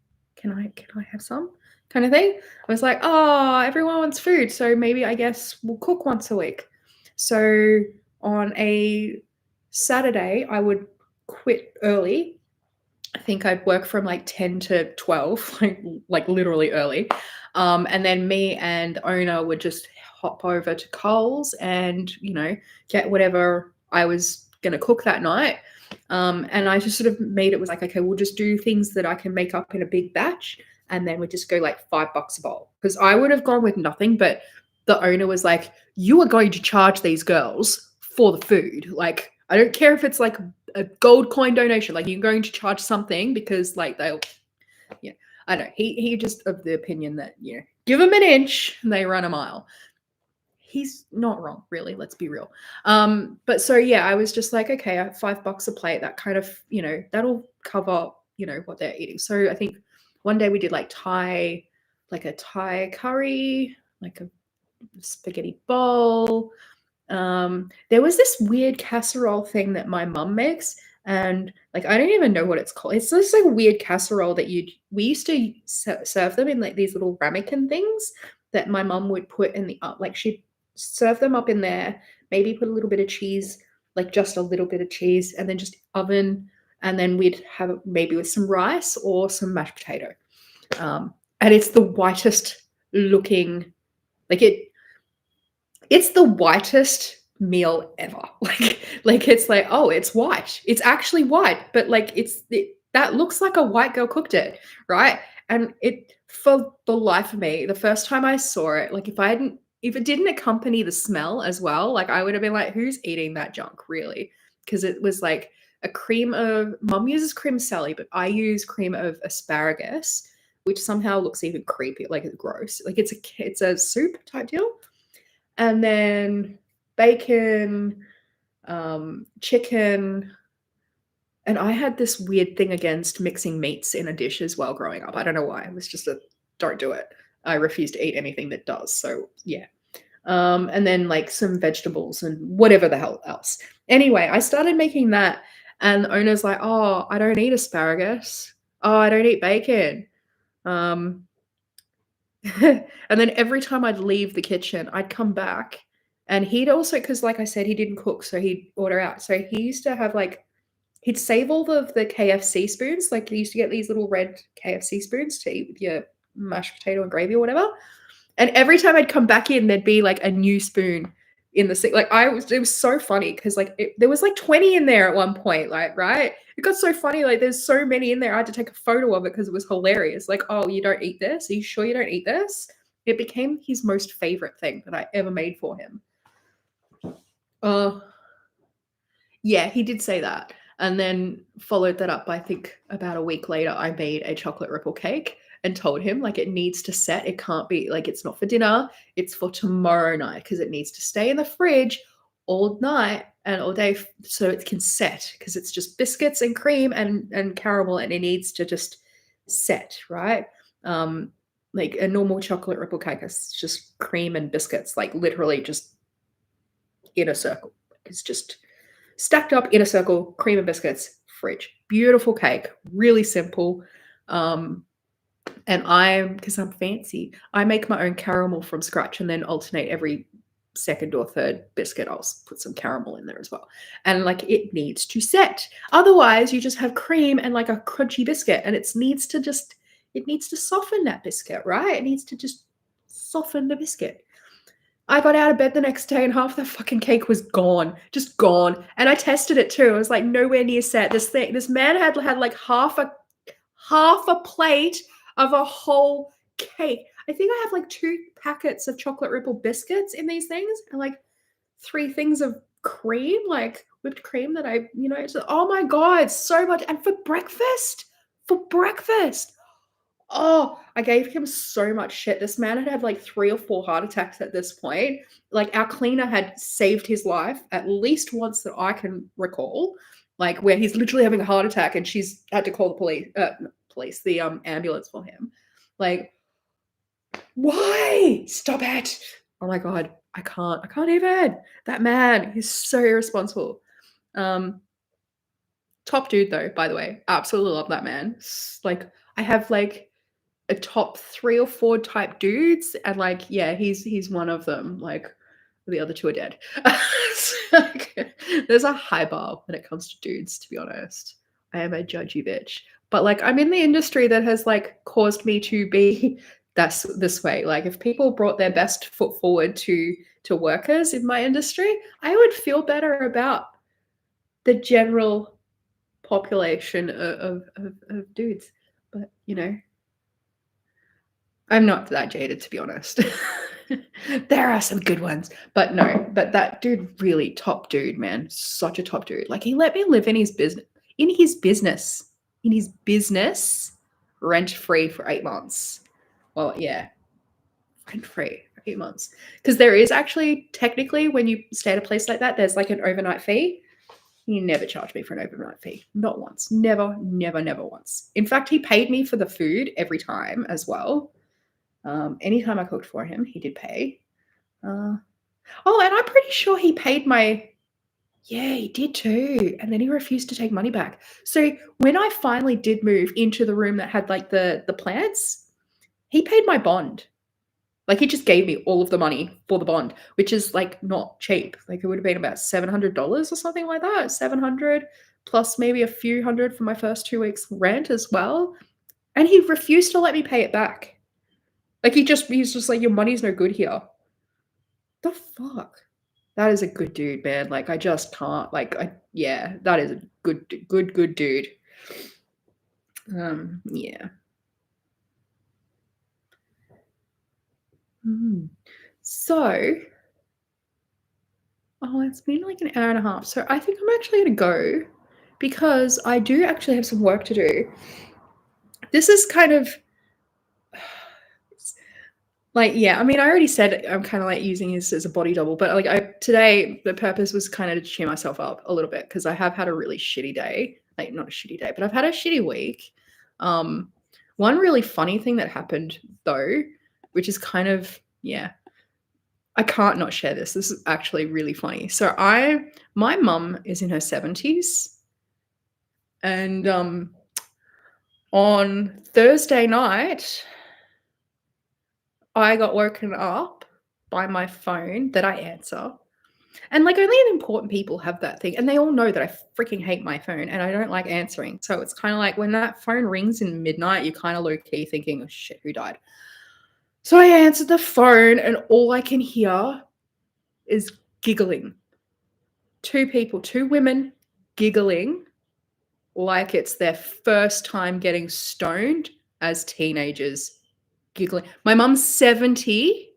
can I have some?" kind of thing. I was like, "Oh, everyone wants food, so maybe I guess we'll cook once a week." So on a Saturday, I would quit early. I think I'd work from like 10 to 12, like literally early. And then me and the owner would just hop over to Coles and, get whatever I was going to cook that night. And I just sort of made it was like, okay, we'll just do things that I can make up in a big batch. And then we just go like $5 a bowl. Because I would have gone with nothing, but the owner was like, you are going to charge these girls for the food. Like, I don't care if it's like a gold coin donation. Like, you're going to charge something because like they'll, yeah, I don't know. He just of the opinion that, give them an inch, they run a mile. He's not wrong, really. Let's be real. But so yeah, I was just like, okay, $5 a plate. That kind of, that'll cover, what they're eating. So I think one day we did like a Thai curry, like a spaghetti bowl. There was this weird casserole thing that my mum makes, and like I don't even know what it's called. It's just like a weird casserole that we used to serve them in like these little ramekin things that my mum would put in the up. Like she'd serve them up in there, maybe put a little bit of cheese, like just a little bit of cheese, and then just oven, and then we'd have it maybe with some rice or some mashed potato. And it's the whitest looking, like it's the whitest meal ever. Like it's like, oh, it's white. It's actually white, but like that looks like a white girl cooked it, right? And it for the life of me, the first time I saw it, like if it didn't accompany the smell as well, like I would have been like, who's eating that junk, really? Because it was like a cream of mum uses cream of Sally, but I use cream of asparagus, which somehow looks even creepy, like it's gross. Like it's a soup type deal. And then bacon, chicken. And I had this weird thing against mixing meats in a dish as well growing up. I don't know why. It was just don't do it. I refuse to eat anything that does. So yeah. And then like some vegetables and whatever the hell else. Anyway, I started making that, and the owner's like, "Oh, I don't eat asparagus. Oh, I don't eat bacon." Um, and then every time I'd leave the kitchen, I'd come back, and he'd also, because like I said, he didn't cook, so he'd order out. So he used to have like, he'd save all of the KFC spoons. Like he used to get these little red KFC spoons to eat with your mashed potato and gravy or whatever. And every time I'd come back in, there'd be like a new spoon in the sink. Like it was so funny because like there was like 20 in there at one point, like, right? It got so funny. Like there's so many in there. I had to take a photo of it because it was hilarious. Like, oh, you don't eat this? Are you sure you don't eat this? It became his most favorite thing that I ever made for him. Yeah, he did say that. And then followed that up, I think about a week later, I made a chocolate ripple cake and told him like it needs to set. It can't be like it's not for dinner, it's for tomorrow night because it needs to stay in the fridge all night and all day so it can set because it's just biscuits and cream and caramel and it needs to just set, right? Like a normal chocolate ripple cake is just cream and biscuits, like literally just in a circle. It's just stacked up in a circle, cream and biscuits, fridge. Beautiful cake, really simple. And because I'm fancy, I make my own caramel from scratch and then alternate every second or third biscuit. I'll put some caramel in there as well. And like it needs to set. Otherwise, you just have cream and like a crunchy biscuit, and it needs to soften that biscuit, right? It needs to just soften the biscuit. I got out of bed the next day and half the fucking cake was gone, just gone. And I tested it too. I was like nowhere near set. This man had like half a plate of a whole cake. I think I have like 2 packets of chocolate ripple biscuits in these things and like 3 things of cream, like whipped cream that oh my God, so much. And for breakfast. Oh, I gave him so much shit. This man had like 3 or 4 heart attacks at this point. Like our cleaner had saved his life at least once that I can recall. Like where he's literally having a heart attack and she's had to call the ambulance for him. Like, why? Stop it. Oh my God. I can't even. That man, he's so irresponsible. Top dude though, by the way. Absolutely love that man. Like I have like a top 3 or 4 type dudes, and, like, yeah, he's one of them, like, the other 2 are dead. So, like, there's a high bar when it comes to dudes, to be honest. I am a judgy bitch. But, like, I'm in the industry that has, like, caused me to be that's this way. Like, if people brought their best foot forward to workers in my industry, I would feel better about the general population of dudes. But, you know, I'm not that jaded, to be honest. There are some good ones, but no, but that dude, really top dude, man. Such a top dude. Like, he let me live in his business, rent free for 8 months. Well, yeah, rent free for 8 months. Because there is actually, technically, when you stay at a place like that, there's like an overnight fee. He never charged me for an overnight fee. Not once. Never, never, never once. In fact, he paid me for the food every time as well. Anytime I cooked for him, he did pay. And I'm pretty sure he paid my. Yeah, he did too. And then he refused to take money back. So when I finally did move into the room that had like the plants, he paid my bond. Like, he just gave me all of the money for the bond, which is like not cheap. Like, it would have been about $700 or something like that. 700 plus maybe a few hundred for my first 2 weeks rent as well. And he refused to let me pay it back. Like, he's just like, your money's no good here. The fuck? That is a good dude, man. Like, I just can't. Like, yeah, that is a good dude. Yeah. So, it's been like an hour and a half. So I think I'm actually gonna go because I do actually have some work to do. This is kind of like, yeah, I mean, I already said I'm kind of like using this as a body double, but like today the purpose was kind of to cheer myself up a little bit because I have had a really shitty day. Like, not a shitty day, but I've had a shitty week. One really funny thing that happened though, which is kind of, yeah, I can't not share this. This is actually really funny. So my mum is in her 70s, and on Thursday night I got woken up by my phone that I answer. And like, only important people have that thing, and they all know that I freaking hate my phone and I don't like answering. So it's kind of like when that phone rings in midnight, you're kind of low key thinking, oh shit, who died? So I answered the phone and all I can hear is giggling. 2 people, 2 women giggling like it's their first time getting stoned as teenagers, giggling. My mum's 70,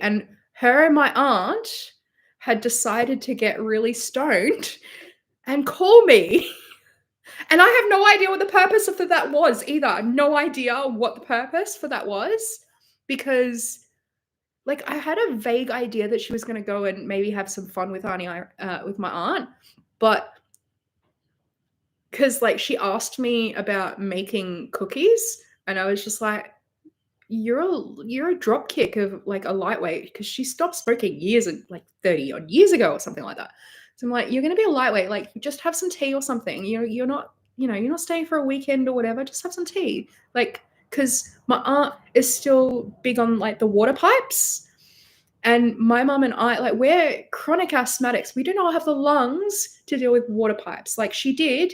and her and my aunt had decided to get really stoned and call me. And I have no idea what the purpose of that was either. No idea what the purpose for that was, because like, I had a vague idea that she was going to go and maybe have some fun with with my aunt, but because like she asked me about making cookies, and I was just like, you're a drop kick of like a lightweight, because she stopped smoking years and like 30 odd years ago or something like that. So I'm like, you're gonna be a lightweight, like just have some tea or something. You're not, you're not staying for a weekend or whatever, just have some tea. Like, because my aunt is still big on like the water pipes. And my mum and I, like, we're chronic asthmatics. We do not have the lungs to deal with water pipes like she did.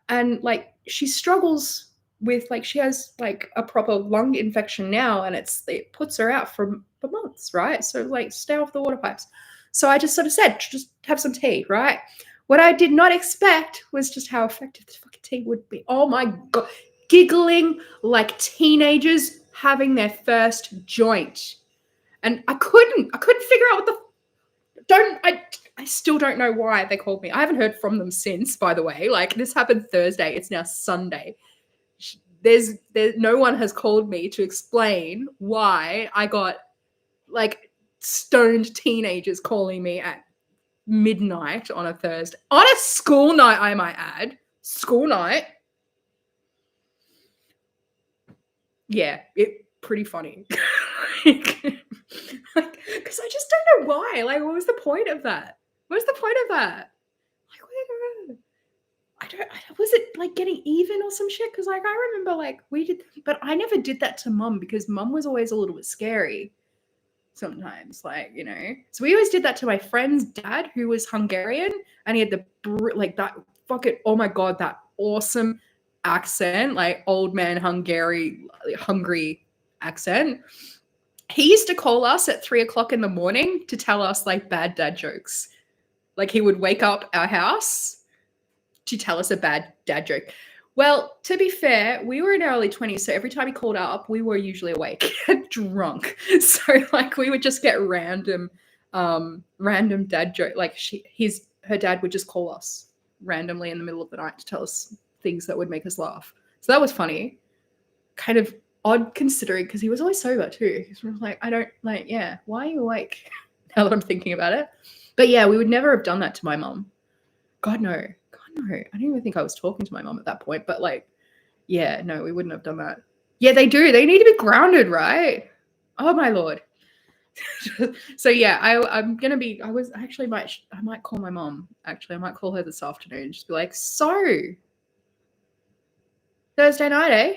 And like, she struggles with, like, she has like a proper lung infection now, and it puts her out for months, right? So like, stay off the water pipes. So I just sort of said, just have some tea, right? What I did not expect was just how effective this fucking tea would be. Oh my God. Giggling like teenagers having their first joint. And I couldn't figure out what I still don't know why they called me. I haven't heard from them since, by the way. Like, this happened Thursday. It's now Sunday. There's no one has called me to explain why I got like stoned teenagers calling me at midnight on a Thursday. On a school night, I might add. School night. Yeah, pretty funny. Like, because I just don't know why. Like, what was the point of that? What was the point of that? Like, was it like getting even or some shit? Because like I remember like we did, but I never did that to mum because mum was always a little bit scary sometimes, like, you know. So we always did that to my friend's dad, who was Hungarian, and he had the like that fucking, oh my god, that awesome accent, like old man hungry accent. He used to call us at 3 o'clock in the morning to tell us like bad dad jokes. Like he would wake up our house to tell us a bad dad joke. Well, to be fair, we were in our early 20s, so every time he called up, we were usually awake and drunk. So like we would just get random dad joke. Like her dad would just call us randomly in the middle of the night to tell us things that would make us laugh. So that was funny. Kind of odd considering, because he was always sober too. He's like, I don't like, yeah, why are you awake? Now that I'm thinking about it. But yeah, we would never have done that to my mom. God no. I don't even think I was talking to my mom at that point, but like, yeah, no, we wouldn't have done that. Yeah, they do. They need to be grounded, right? Oh my Lord. So yeah, I might call my mom. Actually, I might call her this afternoon and just be like, so Thursday night, eh?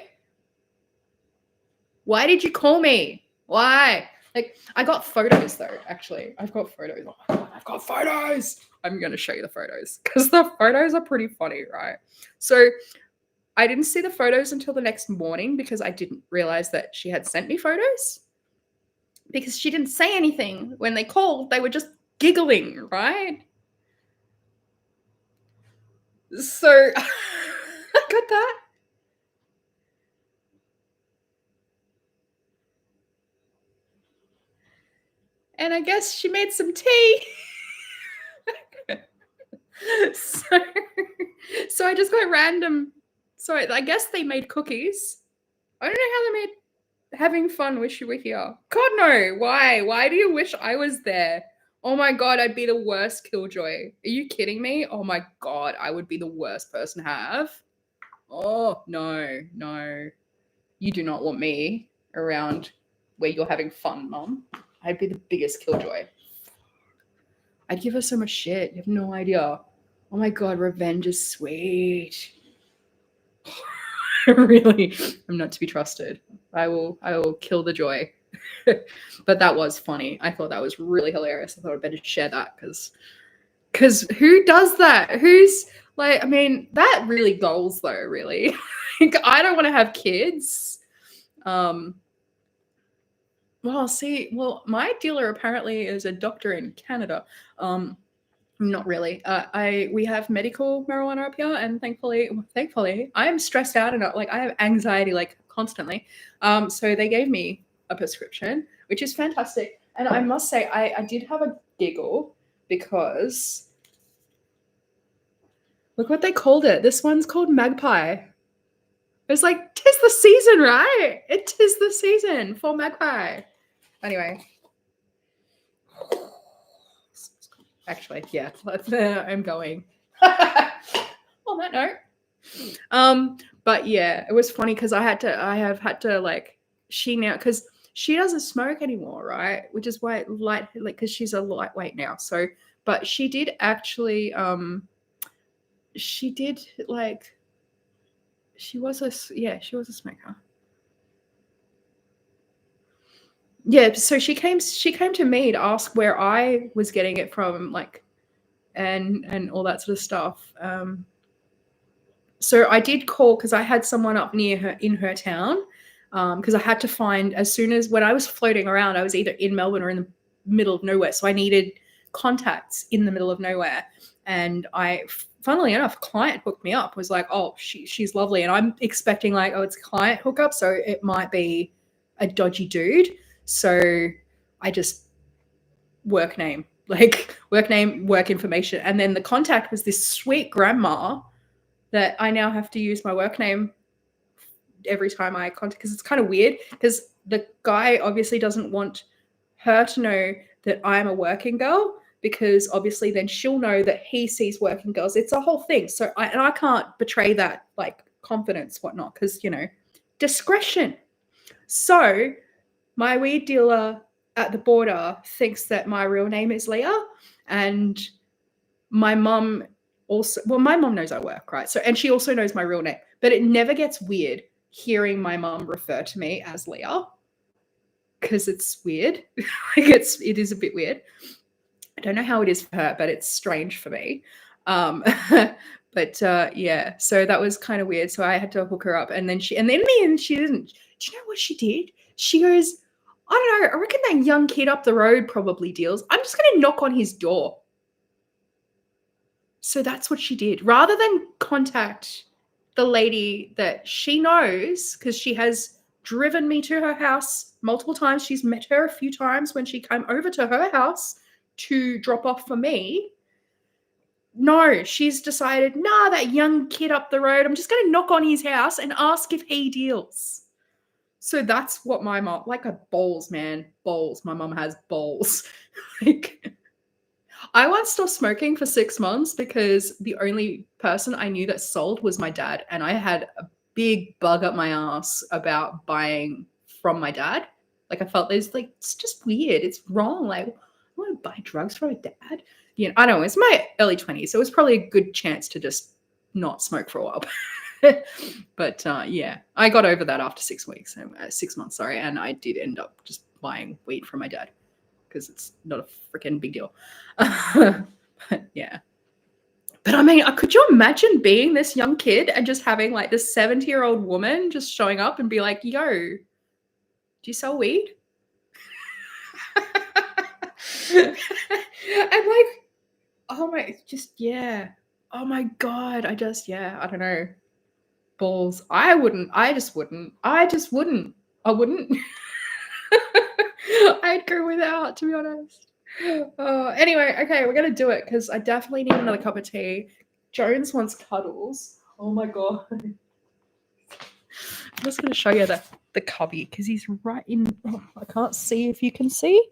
Why did you call me? Why? Like, I got photos though, actually. I've got photos. Oh my God, I've got photos. I'm going to show you the photos because the photos are pretty funny, right? So I didn't see the photos until the next morning because I didn't realize that she had sent me photos, because she didn't say anything when they called. They were just giggling, right? So I got that. And I guess she made some tea. So I just got random. So I guess they made cookies. I don't know how they made having fun. Wish you were here. God no. Why? Why do you wish I was there? Oh my God, I'd be the worst killjoy. Are you kidding me? Oh my God, I would be the worst person to have. Oh no. You do not want me around where you're having fun, Mom. I'd be the biggest killjoy. I'd give her so much shit. You have no idea. Oh my God, revenge is sweet. Really, I'm not to be trusted. I will kill the joy. But that was funny. I thought that was really hilarious. I thought I'd better share that because who does that? Who's like, I mean, that really goals though, really. I don't want to have kids. Well, my dealer apparently is a doctor in Canada. Not really. We have medical marijuana up here, and thankfully, I am stressed out and like I have anxiety like constantly. So they gave me a prescription, which is fantastic. And I must say, I did have a giggle because look what they called it. This one's called Magpie. It's like, 'tis the season, right? It is the season for Magpie. Anyway. Actually, yeah, I'm going. On that note. But yeah, it was funny because I have had to like, because she doesn't smoke anymore, right? Which is why because she's a lightweight now. So, but she did actually, she did like, she was a smoker. Yeah, so she came to me to ask where I was getting it from, like, and all that sort of stuff. So I did call because I had someone up near her in her town, because I had to find, as soon as when I was floating around, I was either in Melbourne or in the middle of nowhere. So I needed contacts in the middle of nowhere. And funnily enough, a client hooked me up, was like, oh, she's lovely. And I'm expecting like, oh, it's a client hookup, so it might be a dodgy dude. So I just work name, work information. And then the contact was this sweet grandma that I now have to use my work name every time I contact, because it's kind of weird because the guy obviously doesn't want her to know that I'm a working girl, because obviously then she'll know that he sees working girls. It's a whole thing. So I can't betray that like confidence, whatnot, because, you know, discretion. So my weed dealer at the border thinks that my real name is Leah, and my mum also, well, my mom knows I work, right? So, and she also knows my real name, but it never gets weird hearing my mom refer to me as Leah because it's weird. Like it is a bit weird. I don't know how it is for her, but it's strange for me. Um, but yeah, so that was kind of weird. So I had to hook her up, and then in the end, she didn't. Do you know what she did? She goes, I don't know. I reckon that young kid up the road probably deals. I'm just going to knock on his door. So that's what she did. Rather than contact the lady that she knows, because she has driven me to her house multiple times. She's met her a few times when she came over to her house to drop off for me. No, she's decided, nah, that young kid up the road, I'm just going to knock on his house and ask if he deals. So that's what my mom, like a balls, man, balls. My mom has balls. Like, I once stopped smoking for 6 months because the only person I knew that sold was my dad. And I had a big bug up my ass about buying from my dad. Like, I felt there's like, it's just weird. It's wrong. Like, I want to buy drugs from my dad. You know, I don't know. It's my early 20s. So it was probably a good chance to just not smoke for a while. But yeah, I got over that after 6 weeks, 6 months, sorry. And I did end up just buying weed from my dad because it's not a freaking big deal. Yeah. But I mean, could you imagine being this young kid and just having like this 70-year-old woman just showing up and be like, yo, do you sell weed? And like, oh my, just, yeah. Oh my God. I don't know. Balls. I wouldn't. I wouldn't. I wouldn't. I'd go without, to be honest. Anyway, okay, we're gonna do it because I definitely need another cup of tea. Jones wants cuddles. Oh my God. I'm just gonna show you the cubby because he's right in. Oh, I can't see if you can see.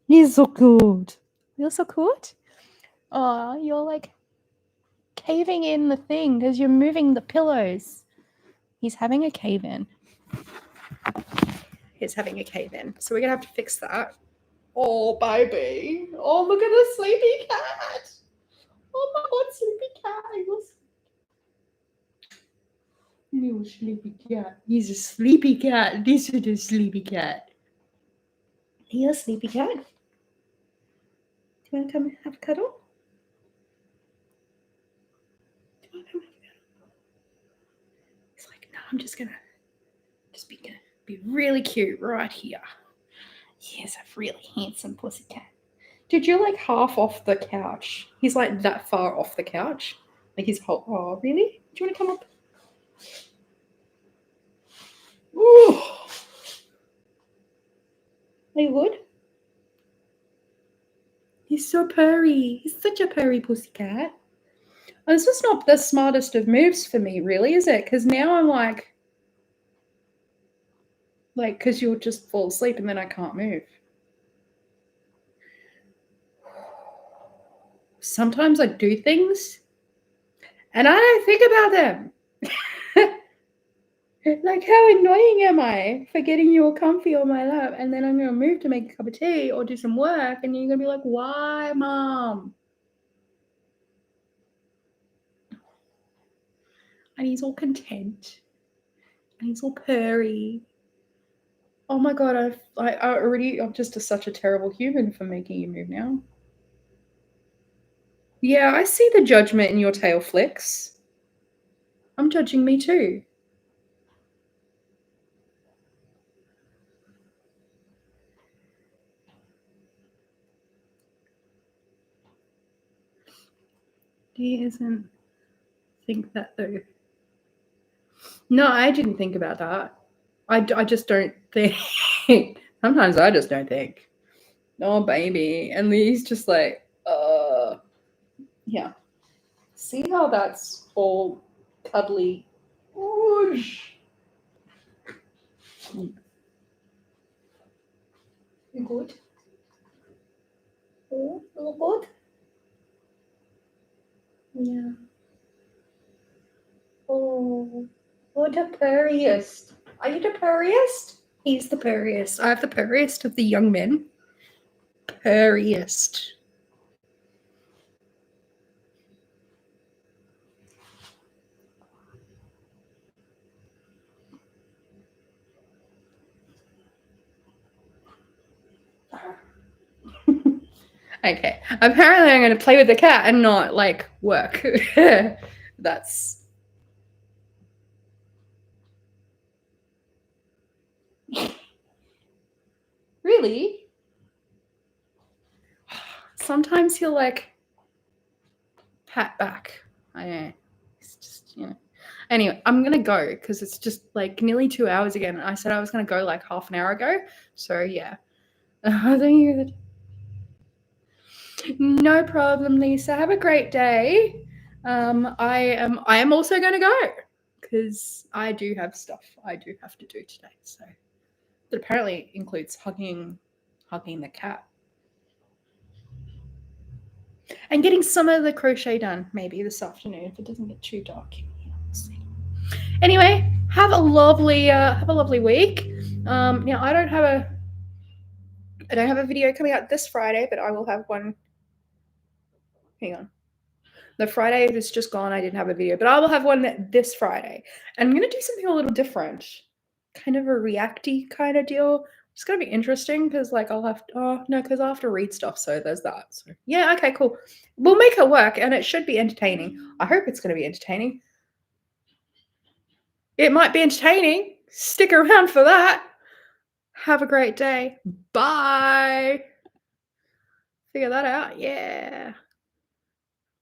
He's so good. You're so good. Oh, you're like caving in the thing because you're moving the pillows. He's having a cave in. He's having a cave in. So we're gonna have to fix that. Oh, baby. Oh, look at the sleepy cat. Oh my God, sleepy cat. Little sleepy cat. He's a sleepy cat. This is a sleepy cat. You're a sleepy cat. Do you want to come and have a cuddle? Do you want to come and have a cuddle? He's like, no, I'm just gonna be really cute right here. He's a really handsome pussycat. Dude, you're like half off the couch. He's like that far off the couch. Like his whole. Oh, really? Do you want to come up? Ooh. Are you good? He's so purry. He's such a purry pussycat. Oh, this was not the smartest of moves for me, really, is it? Because now I'm like, because you'll just fall asleep and then I can't move. Sometimes I do things and I don't think about them. Like, how annoying am I for getting you all comfy on my lap and then I'm going to move to make a cup of tea or do some work and you're going to be like, why, Mom? And he's all content and he's all purry. Oh my God, I'm just such a terrible human for making you move now. Yeah, I see the judgment in your tail flicks. I'm judging me too. He doesn't think that though. No, I didn't think about that. I just don't think. Sometimes I just don't think. Oh, baby. And he's just like, yeah. See how that's all cuddly? Whoosh. You good? Oh, you good? Yeah. Oh, what the purriest. Are you the purriest? He's the purriest. I have the purriest of the young men. Purriest. Okay. Apparently, I'm going to play with the cat and not like work. That's really. Sometimes he'll like pat back. I know. It's just, you know. Anyway, I'm gonna go because it's just like nearly 2 hours again. I said I was gonna go like half an hour ago. So yeah. Thank you. No problem, Lisa. Have a great day. I am also gonna go because I do have stuff I do have to do today. So that apparently includes hugging the cat. And getting some of the crochet done maybe this afternoon if it doesn't get too dark. We'll see. Anyway, have a lovely week. Now I don't have a video coming out this Friday, but I will have one. Hang on. The Friday that's just gone, I didn't have a video, but I will have one this Friday. And I'm gonna do something a little different, kind of a reacty kind of deal. It's gonna be interesting because like I'll have to, oh no, because I have to read stuff, so there's that. So yeah, okay, cool. We'll make it work, and it should be entertaining. I hope it's gonna be entertaining. It might be entertaining. Stick around for that. Have a great day. Bye. Figure that out. Yeah.